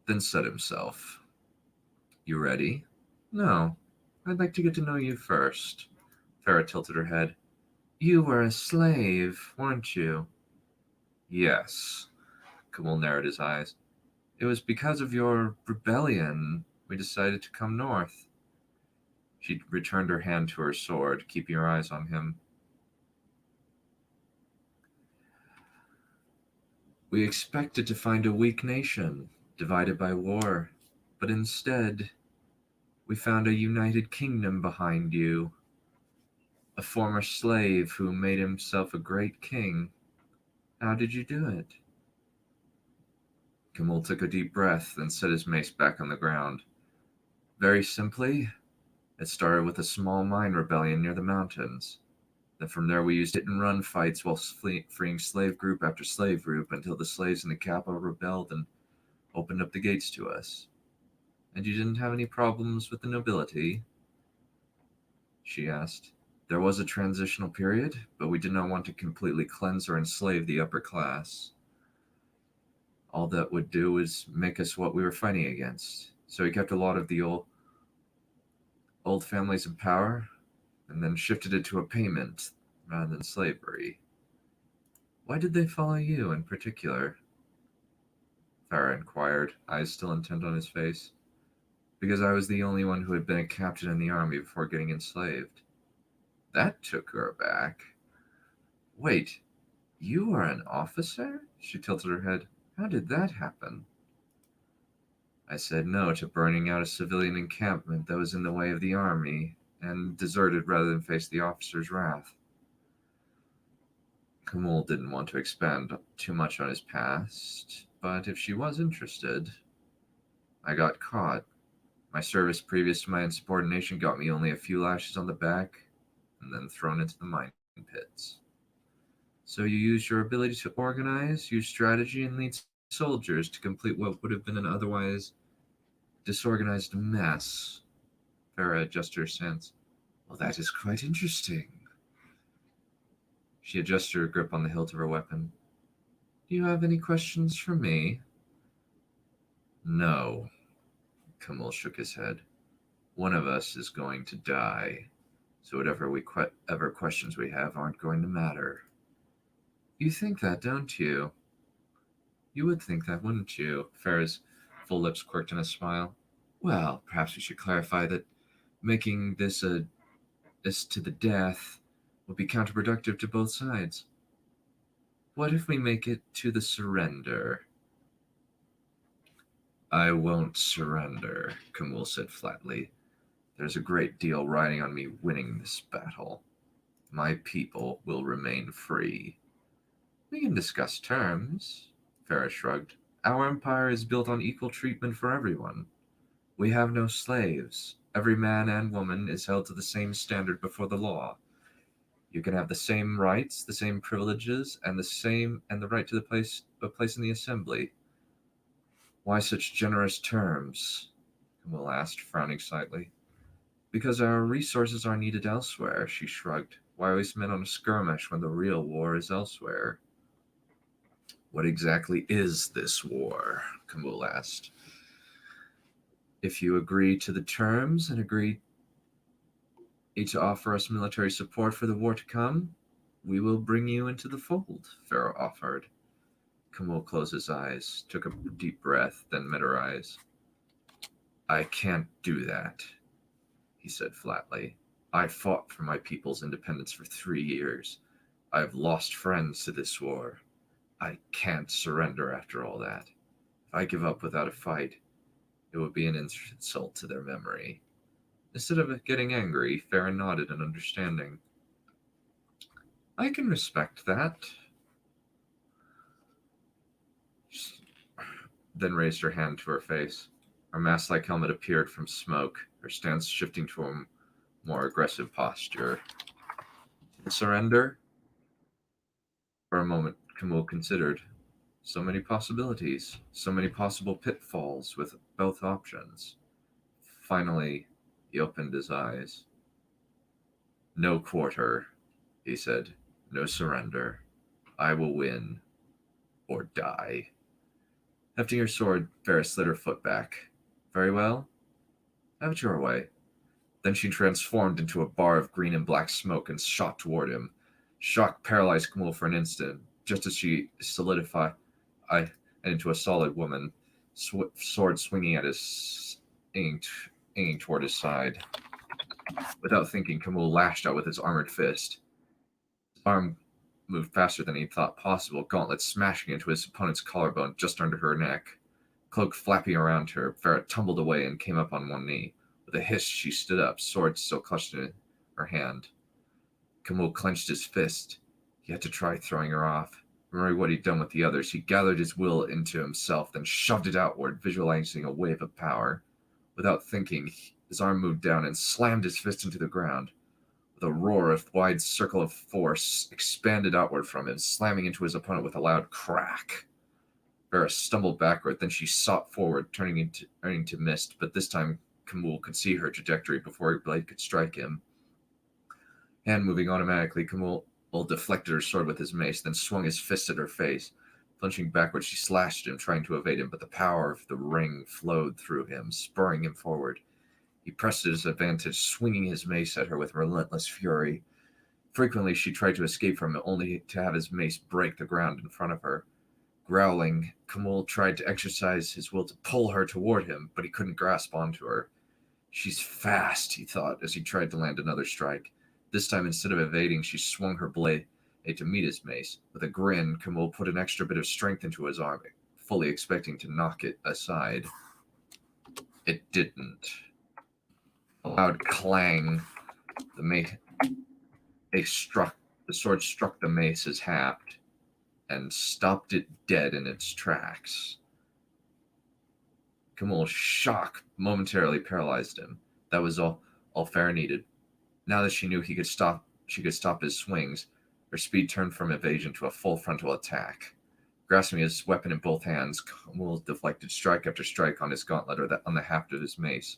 then said himself, You ready? No, I'd like to get to know you first. Farah tilted her head. You were a slave, weren't you? Yes. Camille narrowed his eyes. It was because of your rebellion we decided to come north. She returned her hand to her sword, keeping her eyes on him. We expected to find a weak nation, divided by war, but instead, we found a united kingdom behind you. A former slave who made himself a great king. How did you do it? Camille took a deep breath, then set his mace back on the ground. Very simply, it started with a small mine rebellion near the mountains. Then from there we used hit-and-run fights while freeing slave group after slave group until the slaves in the capital rebelled and opened up the gates to us. And you didn't have any problems with the nobility? She asked. There was a transitional period, but we did not want to completely cleanse or enslave the upper class. All that would do was make us what we were fighting against. So we kept a lot of the old families in power, and then shifted it to a payment rather than slavery. Why did they follow you in particular? Farah inquired, eyes still intent on his face. Because I was the only one who had been a captain in the army before getting enslaved. That took her aback. Wait, you are an officer? She tilted her head. How did that happen? I said no to burning out a civilian encampment that was in the way of the army, and deserted rather than face the officer's wrath. Camille didn't want to expand too much on his past, but if she was interested, I got caught. My service previous to my insubordination got me only a few lashes on the back, and then thrown into the mine pits. So you used your ability to organize, use strategy, and lead soldiers to complete what would have been an otherwise disorganized mess. Farah adjusted her stance. Well, that is quite interesting. She adjusted her grip on the hilt of her weapon. Do you have any questions for me? No. Camille shook his head. One of us is going to die, so whatever questions we have aren't going to matter. You think that, don't you? You would think that, wouldn't you? Farah's full lips quirked in a smile. Well, perhaps we should clarify that making this to the death would be counterproductive to both sides. What if we make it to the surrender? I won't surrender, Camille said flatly. There's a great deal riding on me winning this battle. My people will remain free. We can discuss terms, Farah shrugged. Our empire is built on equal treatment for everyone. We have no slaves. Every man and woman is held to the same standard before the law. You can have the same rights, the same privileges, and the right to a place in the assembly. Why such generous terms? Camille asked, frowning slightly. Because our resources are needed elsewhere, she shrugged. Why waste men on a skirmish when the real war is elsewhere? What exactly is this war? Camille asked. If you agree to the terms and agree to offer us military support for the war to come, we will bring you into the fold, Farah offered. Camille closed his eyes, took a deep breath, then met her eyes. I can't do that, he said flatly. I fought for my people's independence for 3 years. I've lost friends to this war. I can't surrender after all that. If I give up without a fight, it would be an insult to their memory. Instead of getting angry, Farah nodded in understanding. I can respect that. then raised her hand to her face. Her mask-like helmet appeared from smoke, her stance shifting to a more aggressive posture. Surrender? For a moment, Camille considered. So many possibilities, so many possible pitfalls with both options. Finally, he opened his eyes. No quarter, he said. No surrender. I will win or die. Hefting her sword, Varys slid her foot back. Very well. Have it your way. Then she transformed into a bar of green and black smoke and shot toward him. Shock paralyzed Camille for an instant, just as she solidified into a solid woman, sword swinging at his, aiming toward his side. Without thinking, Camille lashed out with his armored fist. His arm moved faster than he thought possible, gauntlet smashing into his opponent's collarbone just under her neck. Cloak flapping around her, Farrah tumbled away and came up on one knee. With a hiss, she stood up, sword still clutched in her hand. Camille clenched his fist. He had to try throwing her off. Remembering what he'd done with the others, he gathered his will into himself, then shoved it outward, visualizing a wave of power. Without thinking, his arm moved down and slammed his fist into the ground. With a roar, a wide circle of force expanded outward from him, slamming into his opponent with a loud crack. Varys stumbled backward, then she shot forward, turning to mist, but this time Camille could see her trajectory before her blade could strike him. Hand moving automatically, Camille deflected her sword with his mace, then swung his fist at her face. Plunging backward, she slashed him, trying to evade him, but the power of the ring flowed through him, spurring him forward. He pressed at his advantage, swinging his mace at her with relentless fury. Frequently, she tried to escape from him, only to have his mace break the ground in front of her. Growling, Camille tried to exercise his will to pull her toward him, but he couldn't grasp onto her. She's fast, he thought, as he tried to land another strike. This time, instead of evading, she swung her blade to meet his mace. With a grin, Camille put an extra bit of strength into his arm, fully expecting to knock it aside. It didn't. A loud clang. The sword struck the mace's haft and stopped it dead in its tracks. Camille's shock momentarily paralyzed him. That was all Farrah needed. Now that she knew she could stop his swings, her speed turned from evasion to a full frontal attack. Grasping his weapon in both hands, Camille deflected strike after strike on his gauntlet or on the haft of his mace.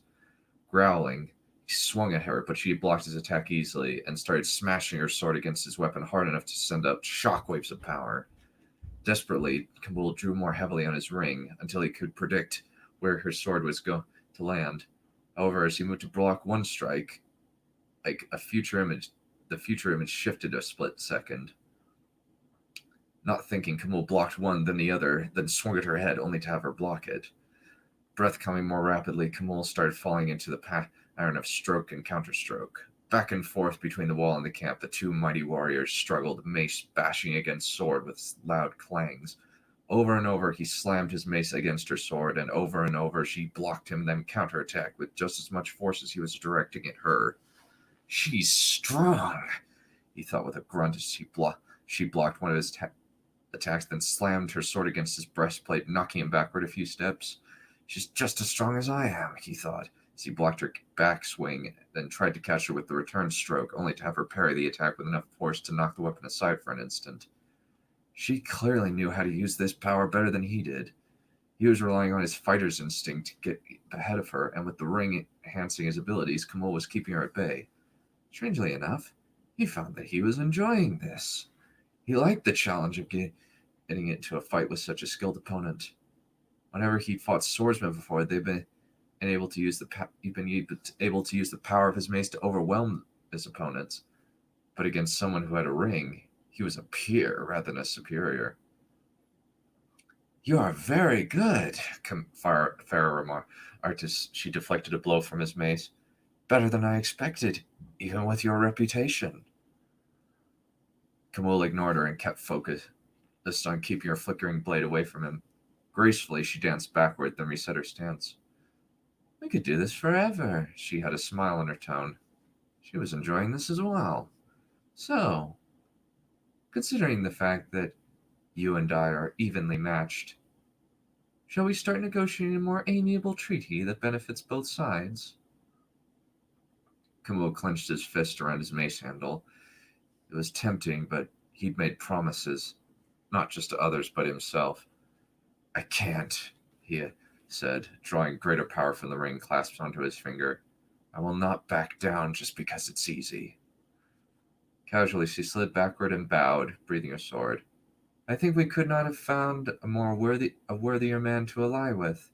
Growling, he swung at her, but she blocked his attack easily and started smashing her sword against his weapon hard enough to send out shockwaves of power. Desperately, Camille drew more heavily on his ring until he could predict where her sword was going to land. However, as he moved to block one strike, the future image shifted a split second. Not thinking, Camille blocked one, then the other, then swung at her head, only to have her block it. Breath coming more rapidly, Camille started falling into the pattern of stroke and counterstroke. Back and forth between the wall and the camp, the two mighty warriors struggled, mace bashing against sword with loud clangs. Over and over, he slammed his mace against her sword, and over she blocked him, then counterattacked with just as much force as he was directing at her. She's strong, he thought with a grunt as she blocked one of his attacks, then slammed her sword against his breastplate, knocking him backward a few steps. She's just as strong as I am, he thought, as he blocked her backswing, then tried to catch her with the return stroke, only to have her parry the attack with enough force to knock the weapon aside for an instant. She clearly knew how to use this power better than he did. He was relying on his fighter's instinct to get ahead of her, and with the ring enhancing his abilities, Camille was keeping her at bay. Strangely enough, he found that he was enjoying this. He liked the challenge of getting into a fight with such a skilled opponent. Whenever he'd fought swordsmen before, he'd been able to use the power of his mace to overwhelm his opponents. But against someone who had a ring, he was a peer rather than a superior. "You are very good," Farrah remarked. She deflected a blow from his mace. "Better than I expected, even with your reputation." Camille ignored her and kept focused on keeping her flickering blade away from him. Gracefully, she danced backward, then reset her stance. "We could do this forever." She had a smile in her tone. She was enjoying this as well. "So, considering the fact that you and I are evenly matched, Shall we start negotiating a more amiable treaty that benefits both sides? Kamul clenched his fist around his mace handle. It was tempting, but he'd made promises, not just to others, but himself. I can't, he said, drawing greater power from the ring clasped onto his finger. I will not back down just because it's easy. Casually, she slid backward and bowed, breathing her sword. I think we could not have found a worthier man to ally with,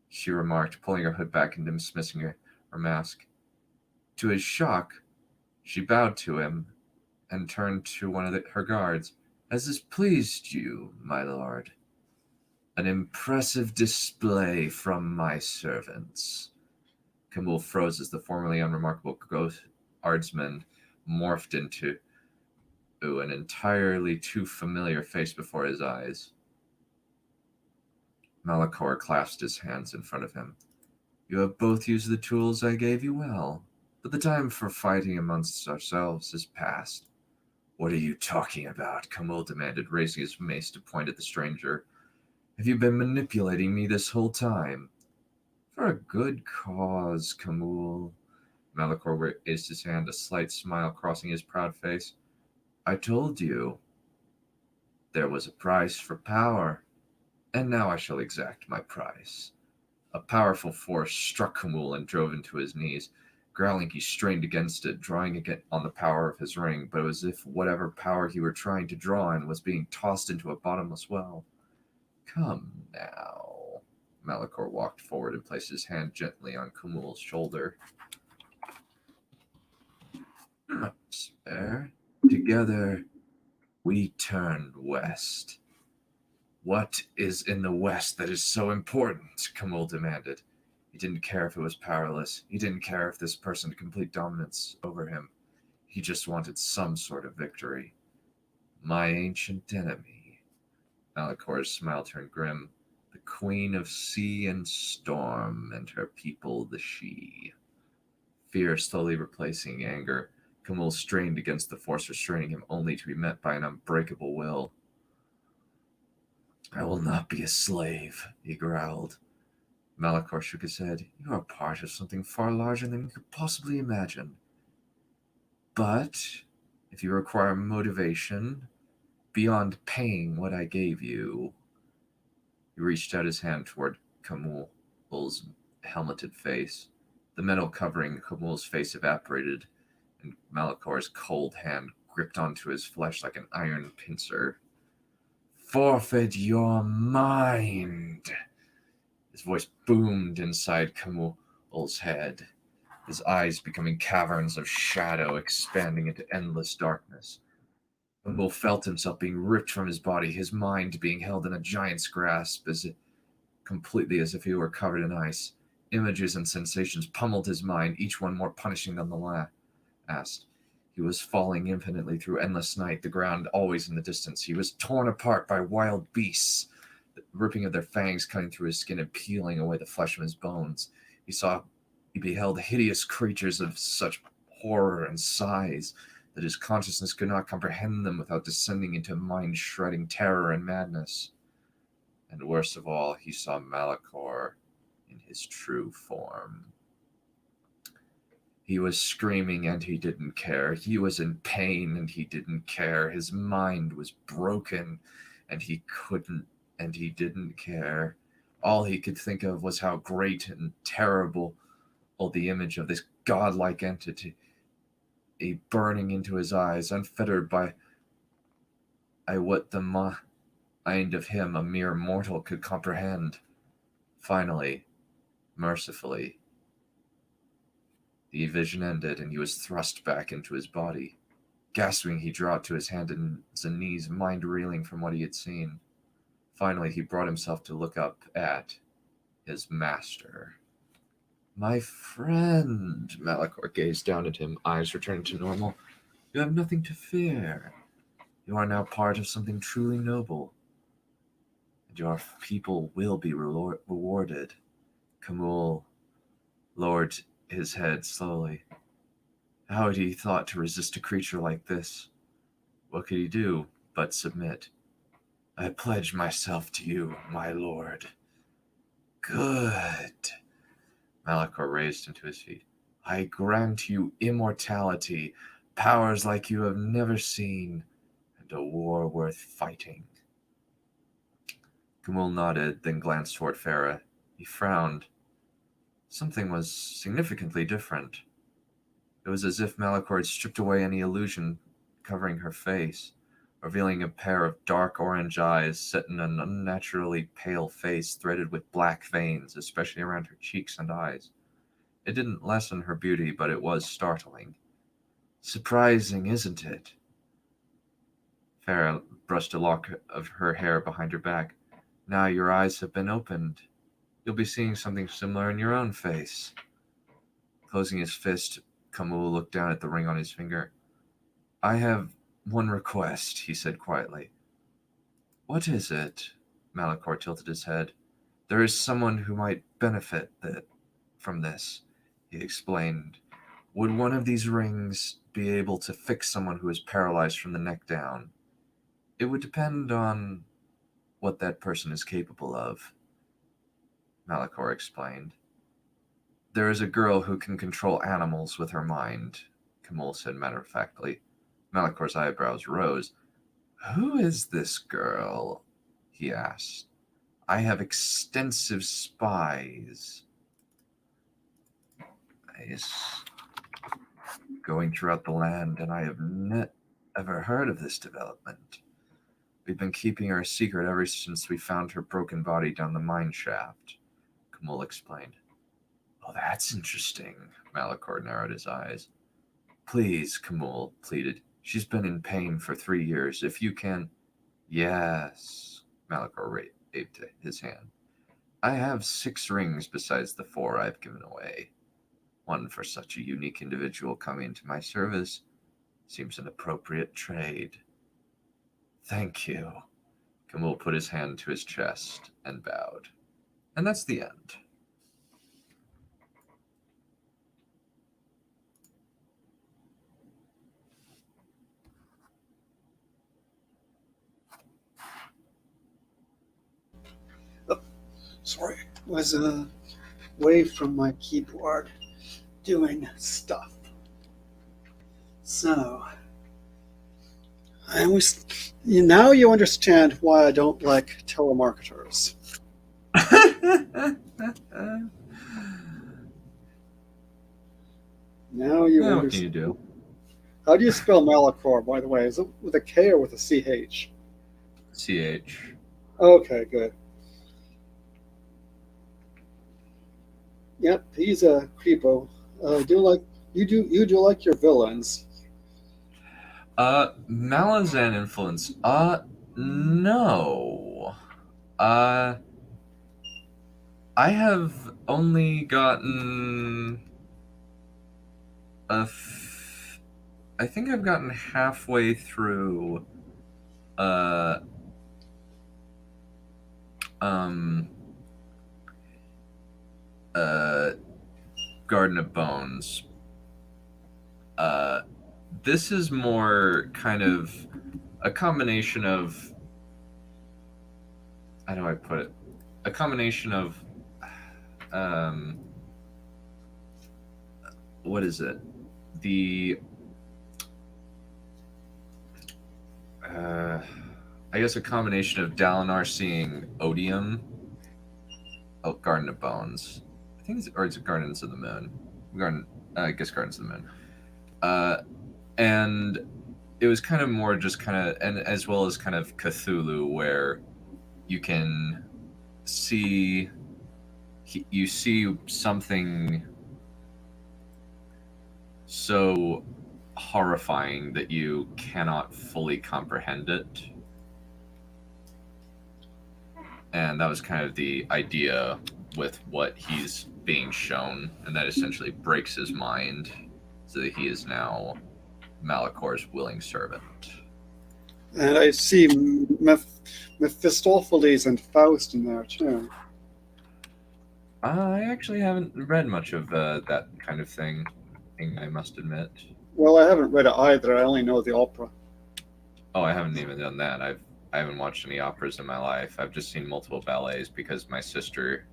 she remarked, pulling her hood back and dismissing her mask. To his shock, she bowed to him and turned to one of her guards. Has this pleased you, my lord? An impressive display from my servants. Kamul froze as the formerly unremarkable ghost guardsman morphed into an entirely too familiar face before his eyes. Malachor clasped his hands in front of him. You have both used the tools I gave you well, but the time for fighting amongst ourselves is past. What are you talking about? Kamul demanded, raising his mace to point at the stranger. Have you been manipulating me this whole time? For a good cause, Kamul. Malachor raised his hand, a slight smile crossing his proud face. I told you there was a price for power, and now I shall exact my price. A powerful force struck Kamul and drove him to his knees. Growling, he strained against it, drawing again on the power of his ring, but it was as if whatever power he were trying to draw in was being tossed into a bottomless well. Come now. Malachor walked forward and placed his hand gently on Kamul's shoulder. Spare. Together, we turned west. What is in the west that is so important? Kamul demanded. He didn't care if it was powerless. He didn't care if this person had complete dominance over him. He just wanted some sort of victory. My ancient enemy. Malachor's smile turned grim. The queen of sea and storm, and her people the She. Fear slowly replacing anger. Kamul strained against the force restraining him, only to be met by an unbreakable will. I will not be a slave, he growled. Malachor shook his head. You are part of something far larger than you could possibly imagine. But if you require motivation beyond paying what I gave you... He reached out his hand toward Kamul's helmeted face. The metal covering Kamul's face evaporated, and Malachor's cold hand gripped onto his flesh like an iron pincer. Forfeit your mind! His voice boomed inside Kamul's head, his eyes becoming caverns of shadow expanding into endless darkness. Kamul felt himself being ripped from his body, his mind being held in a giant's grasp, completely as if he were covered in ice. Images and sensations pummeled his mind, each one more punishing than the last. He was falling infinitely through endless night, the ground always in the distance. He was torn apart by wild beasts, the ripping of their fangs cutting through his skin and peeling away the flesh from his bones. He beheld hideous creatures of such horror and size that his consciousness could not comprehend them without descending into mind-shredding terror and madness. And worst of all, he saw Malachor in his true form. He was screaming and he didn't care. He was in pain and he didn't care. His mind was broken and he didn't care. All he could think of was how great and terrible the image of this godlike entity burning into his eyes, unfettered by what the mind of him, a mere mortal, could comprehend. Finally, mercifully, the vision ended, and he was thrust back into his body. Gasping, he drew out to his hands and knees, mind reeling from what he had seen. Finally, he brought himself to look up at his master. My friend, Malachor gazed down at him, eyes returning to normal. You have nothing to fear. You are now part of something truly noble, and your people will be rewarded. Kamul lowered his head slowly. How had he thought to resist a creature like this? What could he do but submit? I pledge myself to you, my lord. Good. Malachor raised him to his feet. I grant you immortality, powers like you have never seen, and a war worth fighting. Kamul nodded, then glanced toward Farah. He frowned. Something was significantly different. It was as if Malachor had stripped away any illusion covering her face, revealing a pair of dark orange eyes set in an unnaturally pale face threaded with black veins, especially around her cheeks and eyes. It didn't lessen her beauty, but it was startling. Surprising, isn't it? Farah brushed a lock of her hair behind her back. Now your eyes have been opened. You'll be seeing something similar in your own face. Closing his fist, Kamul looked down at the ring on his finger. I have one request, he said quietly. What is it? Malachor tilted his head. There is someone who might benefit from this, he explained. Would one of these rings be able to fix someone who is paralyzed from the neck down? It would depend on what that person is capable of, Malachor explained. There is a girl who can control animals with her mind, Kamul said matter-of-factly. Malachor's eyebrows rose. Who is this girl? He asked. I have extensive spies. Going throughout the land, and I have never heard of this development. We've been keeping her a secret ever since we found her broken body down the mine shaft, Kamul explained. Oh, that's interesting, Malachor narrowed his eyes. Please, Kamul pleaded. She's been in pain for 3 years. If you can... Yes, Malachor waved his hand. I have 6 rings besides the 4 I've given away. One for such a unique individual coming into my service seems an appropriate trade. Thank you. Kamul put his hand to his chest and bowed. And that's the end. Sorry, was away from my keyboard doing stuff. So, now you understand why I don't like telemarketers. Now you understand. What can you do? How do you spell Malachor, by the way? Is it with a K or with a CH? CH. Okay, good. Yep, he's a creepo. You do like your villains. Malazan influence. No. I have only gotten I think I've gotten halfway through Garden of Bones. This is more kind of a combination of, how do I put it? A combination of, what is it? I guess a combination of Dalinar seeing Odium. Oh, Garden of Bones. I think it's Gardens of the Moon. I guess Gardens of the Moon. And it was kind of more just kind of, and as well as kind of Cthulhu, where you can see, you see something so horrifying that you cannot fully comprehend it. And that was kind of the idea with what he's being shown, and that essentially breaks his mind so that he is now Malachor's willing servant. And I see Mephistopheles and Faust in there too. I actually haven't read much of that kind of thing, I must admit. Well, I haven't read it either. I only know the opera. Oh, I haven't even done that. I haven't watched any operas in my life. I've just seen multiple ballets because my sister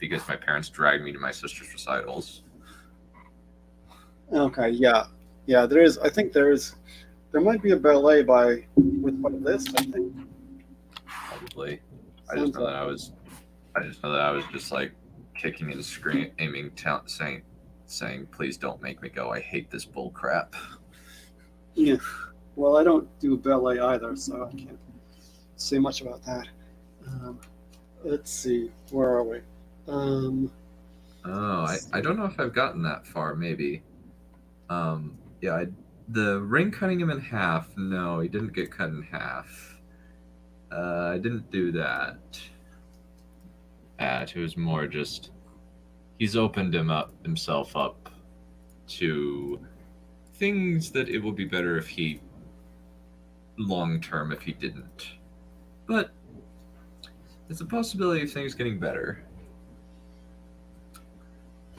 because my parents dragged me to my sister's recitals. Okay, yeah. There is. I think there might be a ballet with this. I think. Probably. I just know that I was just like kicking and screaming, saying, "Please don't make me go. I hate this bull crap." Yeah. Well, I don't do ballet either, so I can't say much about that. Let's see. Where are we? I don't know if I've gotten that far. Maybe. The ring cutting him in half. No, he didn't get cut in half. I didn't do that. It was more just he's opened himself up to things that it will be better if he long term if he didn't. But it's a possibility of things getting better.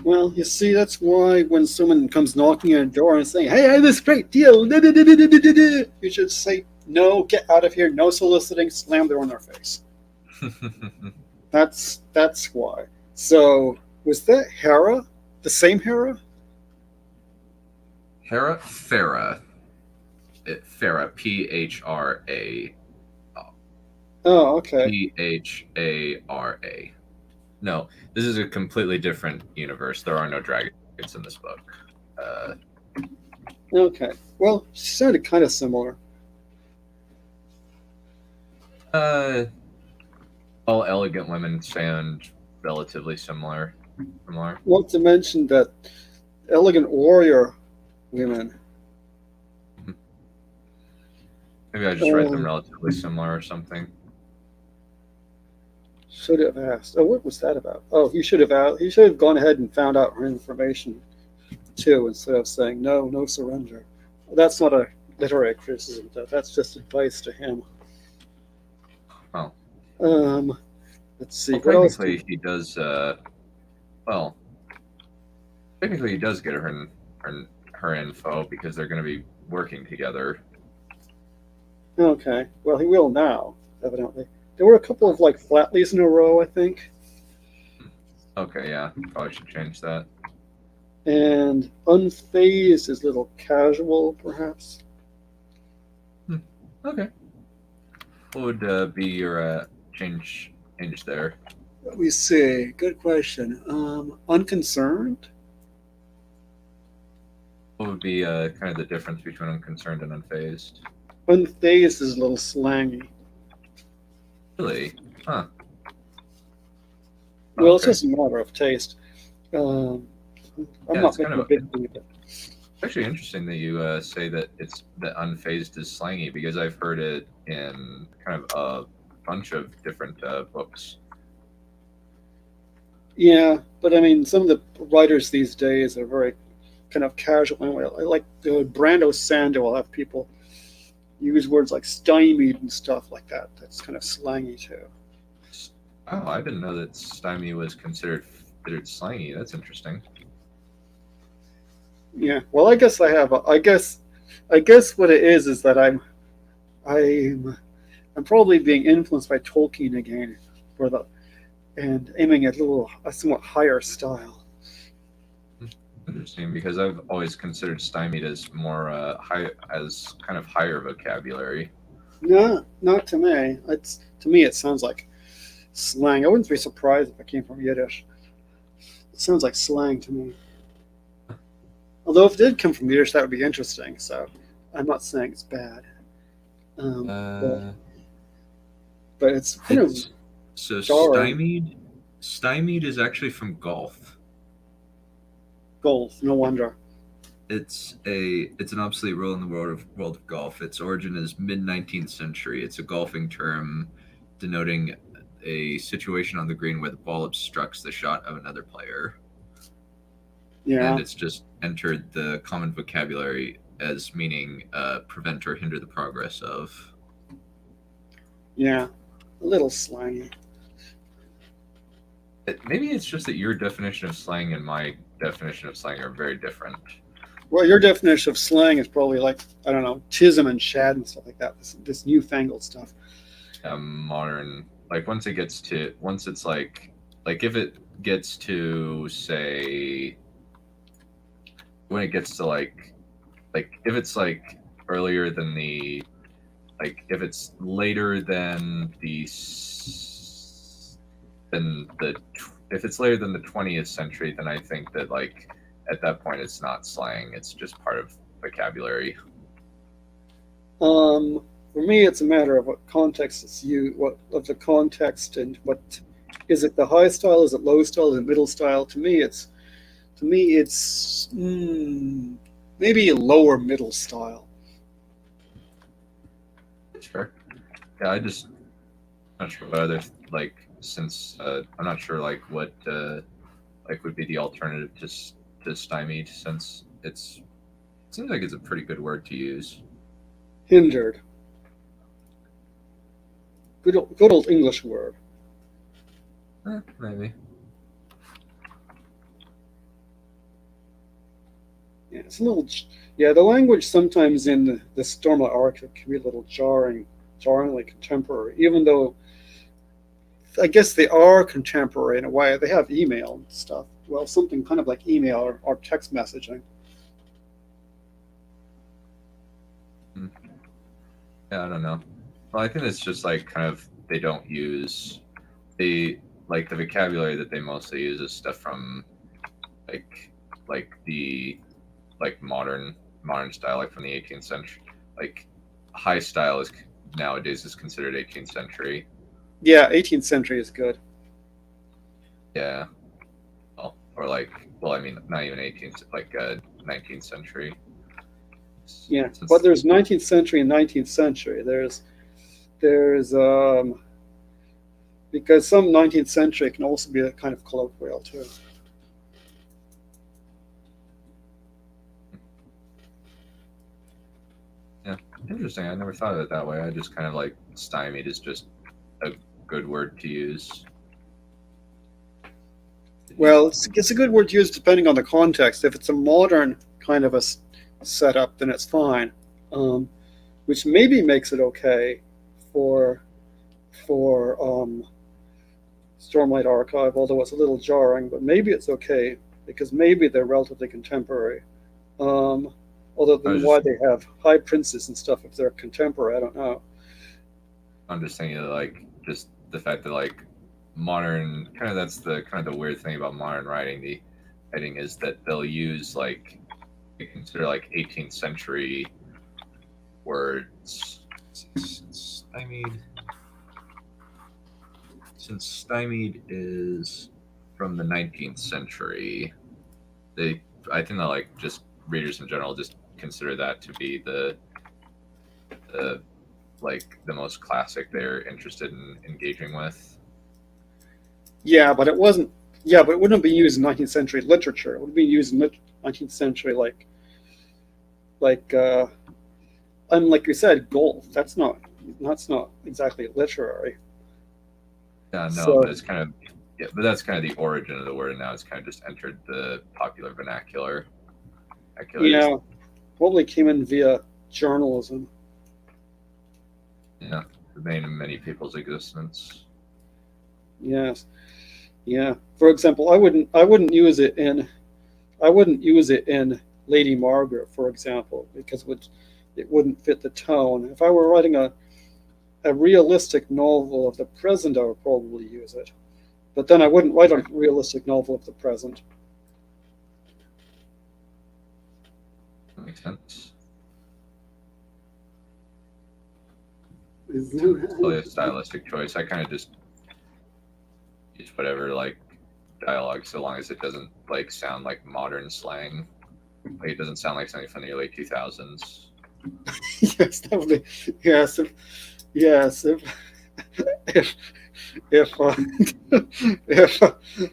Well, you see, that's why when someone comes knocking on a door and saying, "Hey, I have this great deal," you should say, "No, get out of here, no soliciting," slam the door in their face. That's why. So, was that Hera? The same Hera? Farah. Phara, Phara. Oh, okay. Phara. No, this is a completely different universe. There are no dragons in this book. Okay. Well, she sounded kind of similar. All elegant women sound relatively similar. Not to mention that elegant warrior women. Maybe I just read them relatively similar or something. Should have asked. Oh, what was that about? Oh, he should have asked. He should have gone ahead and found out her information too, instead of saying no surrender. That's not a literary criticism. That's just advice to him. Oh. Let's see. Well, what else? technically, he does. Technically, he does get her info because they're going to be working together. Okay. Well, he will now, evidently. There were a couple of Flatleys in a row, I think. Okay, yeah, probably should change that. And unfazed is a little casual, perhaps. Okay. What would be your change there? Let me see. Good question. Unconcerned? What would be kind of the difference between unconcerned and unfazed? Unfazed is a little slangy. Really? Huh. Well, it's just a matter of taste. I'm not making a big deal of it. It's actually interesting that you say that unfazed is slangy because I've heard it in kind of a bunch of different books. Yeah, but I mean, some of the writers these days are very kind of casual. Anyway, like Brando Sando will have people use words like stymied and stuff like that. That's kind of slangy too. Oh, I didn't know that stymie was considered slangy. That's interesting. Yeah. Well, I guess I have. I guess what it is that I'm probably being influenced by Tolkien again and aiming at a somewhat higher style. Interesting, because I've always considered stymied as more as kind of higher vocabulary. No, not to me. To me it sounds like slang. I wouldn't be surprised if it came from Yiddish. It sounds like slang to me. Although if it did come from Yiddish, that would be interesting. So I'm not saying it's bad. But it's kind of so jarring. stymied is actually from golf. Golf, no wonder. It's an obsolete rule in the world of golf. Its origin is mid-19th century. It's a golfing term denoting a situation on the green where the ball obstructs the shot of another player. Yeah. And it's just entered the common vocabulary as meaning prevent or hinder the progress of. Yeah, a little slangy. Maybe it's just that your definition of slang and my definition of slang are very different. Well, your definition of slang is probably like, I don't know, chism and shad and stuff like that. This newfangled stuff. Modern, like once it's like like if it gets to say when it gets to like if it's like earlier than the like if it's later than if it's later than the 20th century, then I think that like at that point it's not slang, it's just part of vocabulary. For me, it's a matter of what context it's used, what of the context, and what is it, the high style, is it low style, is it middle style? To me, it's maybe a lower middle style. Sure. Yeah, not sure what other like since I'm not sure like what like would be the alternative to stymied, since it seems like it's a pretty good word to use. Hindered. Good old English word. Maybe. Yeah, it's a little. Yeah, the language sometimes in the Stormlight Archive can be a little jarringly contemporary, even though I guess they are contemporary in a way. They have email and stuff. Well, something kind of like email or text messaging. Yeah, I don't know. Well, I think it's just like kind of they don't use the like the vocabulary that they mostly use is stuff from like the like modern style, like from the 18th century. Like high style is nowadays is considered 18th century. Yeah, 18th century is good. Yeah. Well, or like, well, I mean, not even 18th, like 19th century. Yeah, but there's 19th century and 19th century. There's because some 19th century can also be a kind of colloquial too. Yeah, interesting. I never thought of it that way. I just kind of like stymied is just a good word to use. Well, it's a good word to use depending on the context. If it's a modern kind of a setup, then it's fine, which maybe makes it okay for Stormlight Archive, although it's a little jarring, but maybe it's okay because maybe they're relatively contemporary. Although then why they have high princes and stuff if they're contemporary, I don't know. I'm just thinking like just the fact that like modern kind of that's the kind of the weird thing about modern writing. The writing is that they'll use like they consider like 18th century words. Since stymied is from the 19th century, I think that like just readers in general just consider that to be the like the most classic they're interested in engaging with. Yeah, but it wasn't. Yeah, but it wouldn't be used in 19th century literature. It would be used in 19th century like and like you said, golf. That's not exactly literary. Yeah, no, So, but it's kind of but that's kind of the origin of the word, and now it's kind of just entered the popular vernacular. yeah, probably came in via journalism. Yeah, the bane of many people's existence. Yes, yeah. For example, I wouldn't use it in Lady Margaret, for example, because it wouldn't fit the tone. If I were writing a realistic novel of the present, I would probably use it. But then I wouldn't write a realistic novel of the present. That makes sense. Is It's probably a stylistic choice. I kind of just use whatever like dialogue, so long as it doesn't like sound like modern slang. Like it doesn't sound like something from the early 2000s. Yes, that would be, yes, if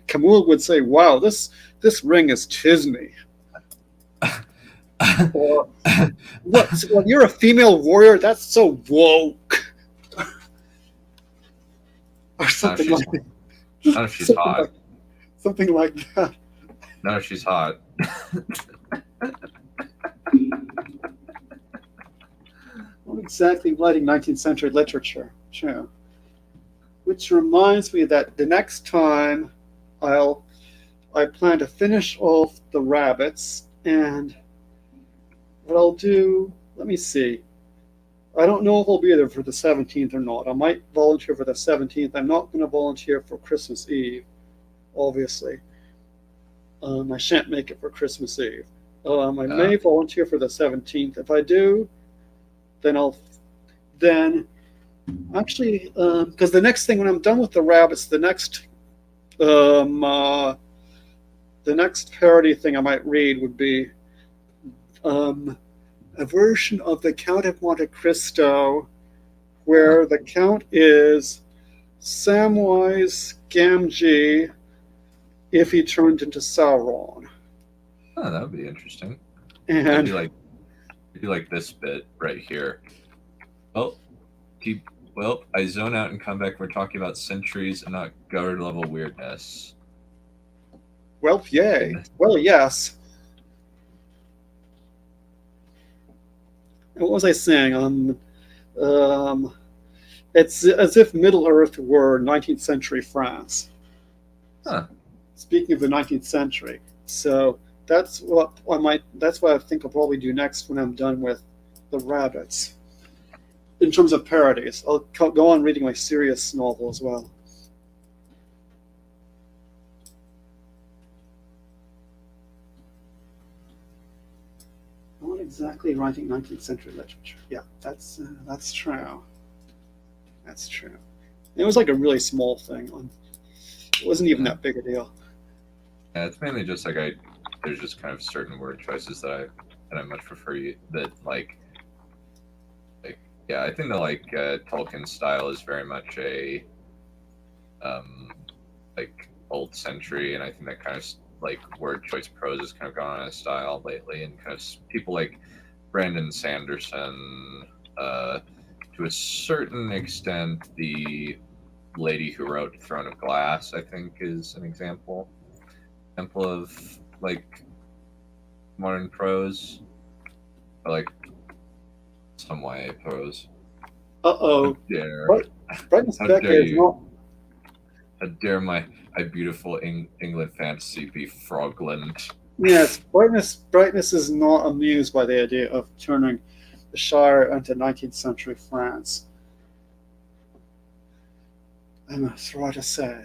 Camille would say, "Wow, this ring is Tisney," or "What? Well, you're a female warrior? That's so woke," or something like that. Not if she's hot. Something like that. Not if she's hot. Not exactly writing 19th century literature. Sure. Which reminds me that the next time I plan to finish off the rabbits, and what I'll do, let me see. I don't know if I'll be there for the 17th or not. I might volunteer for the 17th. I'm not going to volunteer for Christmas Eve, obviously. I shan't make it for Christmas Eve. I may volunteer for the 17th. If I do, then actually, because the next thing, when I'm done with the rabbits, the next parody thing I might read would be a version of the Count of Monte Cristo where the Count is Samwise Gamgee if he turned into Sauron. Oh, that would be interesting. And It'd be like this bit right here. Well, I zone out and come back. We're talking about centuries and not guard level weirdness. well, yay. Well, yes. What was I saying? It's as if Middle Earth were 19th century France. Huh. Speaking of the 19th century, so that's what I think I'll probably do next when I'm done with the rabbits. In terms of parodies, I'll go on reading my serious novel as well. Not exactly writing 19th century literature. Yeah, that's true. That's true. It was like a really small thing. It wasn't even that big a deal. Yeah, it's mainly just like there's just kind of certain word choices that I much prefer. Yeah, I think that Tolkien's style is very much a old century, and I think that kind of word choice prose has kind of gone on a style lately, and kind of people like Brandon Sanderson, to a certain extent, the lady who wrote Throne of Glass, I think, is an example of modern prose, or some YA prose. Uh-oh. How dare! Brightness How Becker dare is you. not. How dare my beautiful England fantasy be Frogland? Yes, brightness is not amused by the idea of turning the Shire into 19th century France. I must rather say.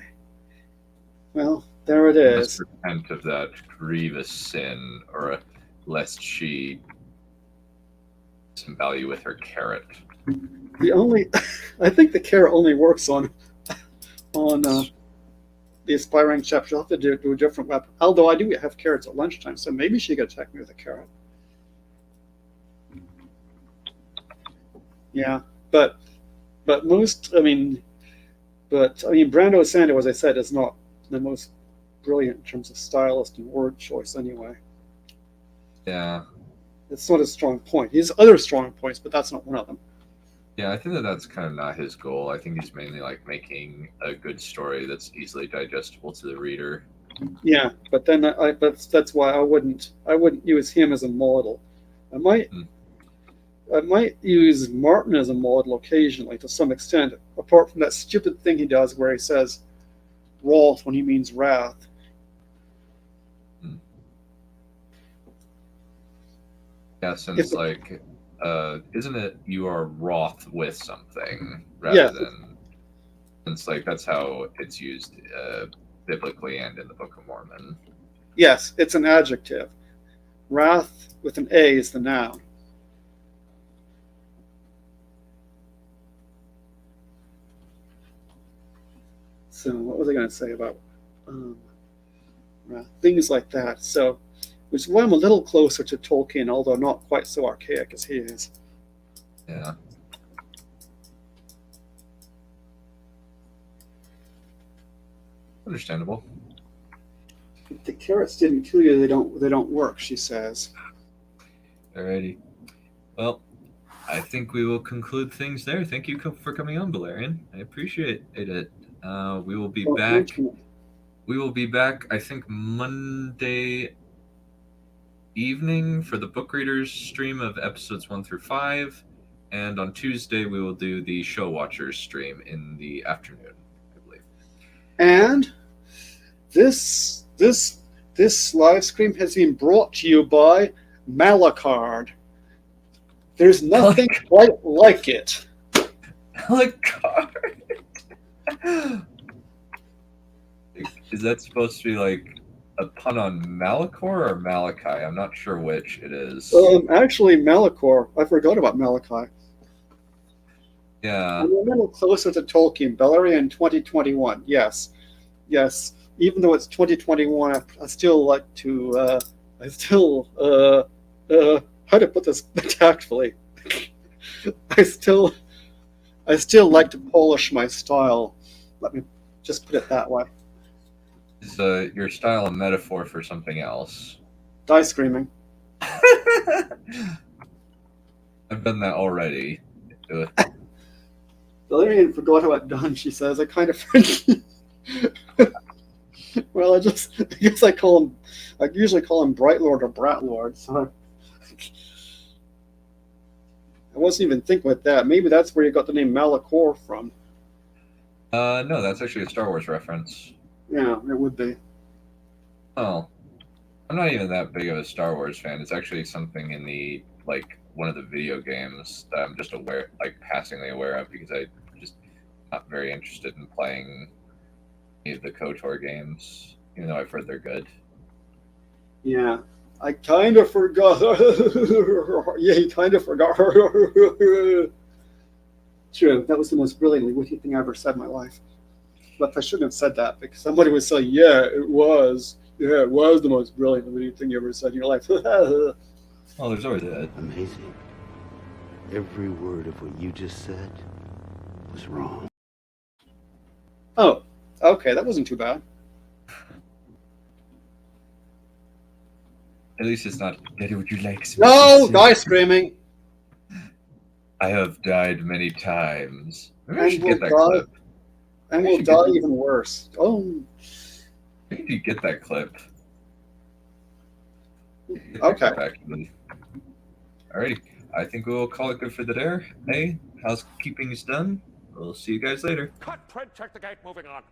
Well, there it Let us is. repent of that grievous sin, or lest she disembowel you with her carrot. I think the carrot only works on the aspiring chef. She'll have to do a different weapon. Although I do have carrots at lunchtime, so maybe she could attack me with a carrot. Yeah, but Brando Sando, as I said, is not the most brilliant in terms of stylist and word choice anyway. Yeah. It's not a strong point. He has other strong points, but that's not one of them. Yeah, I think that's kind of not his goal. I think he's mainly making a good story that's easily digestible to the reader. Yeah, but then that's why I wouldn't use him as a model. I might use Martin as a model occasionally to some extent, apart from that stupid thing he does where he says wrath when he means wrath. Yeah, since isn't it you are wroth with something rather than, since that's how it's used biblically and in the Book of Mormon. Yes, it's an adjective. Wrath with an A is the noun. So what was I going to say about things like that? So, which is why I'm a little closer to Tolkien, although not quite so archaic as he is. Yeah. Understandable. If the carrots didn't kill you, they don't work, she says. Alrighty. Well, I think we will conclude things there. Thank you for coming on, Balerion. I appreciate it. We will be back. We will be back, I think, Monday evening for the book readers stream of episodes 1 through 5, and on Tuesday we will do the show watchers stream in the afternoon, I believe. And This live stream has been brought to you by Malacard. There's nothing quite like it. Malacard. Is that supposed to be like a pun on Malachor or Malachi? I'm not sure which it is. Actually, Malachor. I forgot about Malachi. Yeah. I'm a little closer to Tolkien. Balerion 2021. Yes. Even though it's 2021, I still like to. How to put this tactfully? I still like to polish my style. Let me just put it that way. Is your style a metaphor for something else? Die screaming. I've done that already. Balerion forgot how it done, she says. I kind of well, I guess I usually call him Bright Lord or Brat Lord, so I wasn't even thinking with that. Maybe that's where you got the name Malachor from. No, that's actually a Star Wars reference. Yeah, it would be. Oh. I'm not even that big of a Star Wars fan. It's actually something in the one of the video games that I'm just passingly aware of because I'm just not very interested in playing any of the KOTOR games, even though I've heard they're good. Yeah, I kind of forgot. Yeah, he kind of forgot. True, that was the most brilliantly witty thing I ever said in my life. But I shouldn't have said that because somebody would say, "Yeah, it was. Yeah, it was the most brilliant witty thing you ever said in your life." Oh, there's always that. Amazing. Every word of what you just said was wrong. Oh, okay, that wasn't too bad. At least it's not, Daddy, would you like some? No, die screaming. I have died many times. Maybe I And should we'll get that die. clip. And I we'll should die get- even worse. Oh, Maybe you get that clip. okay. Actually. Alrighty. I think we'll call it good for the day. Hey, housekeeping is done. We'll see you guys later. Cut, Fred, check the gate, moving on.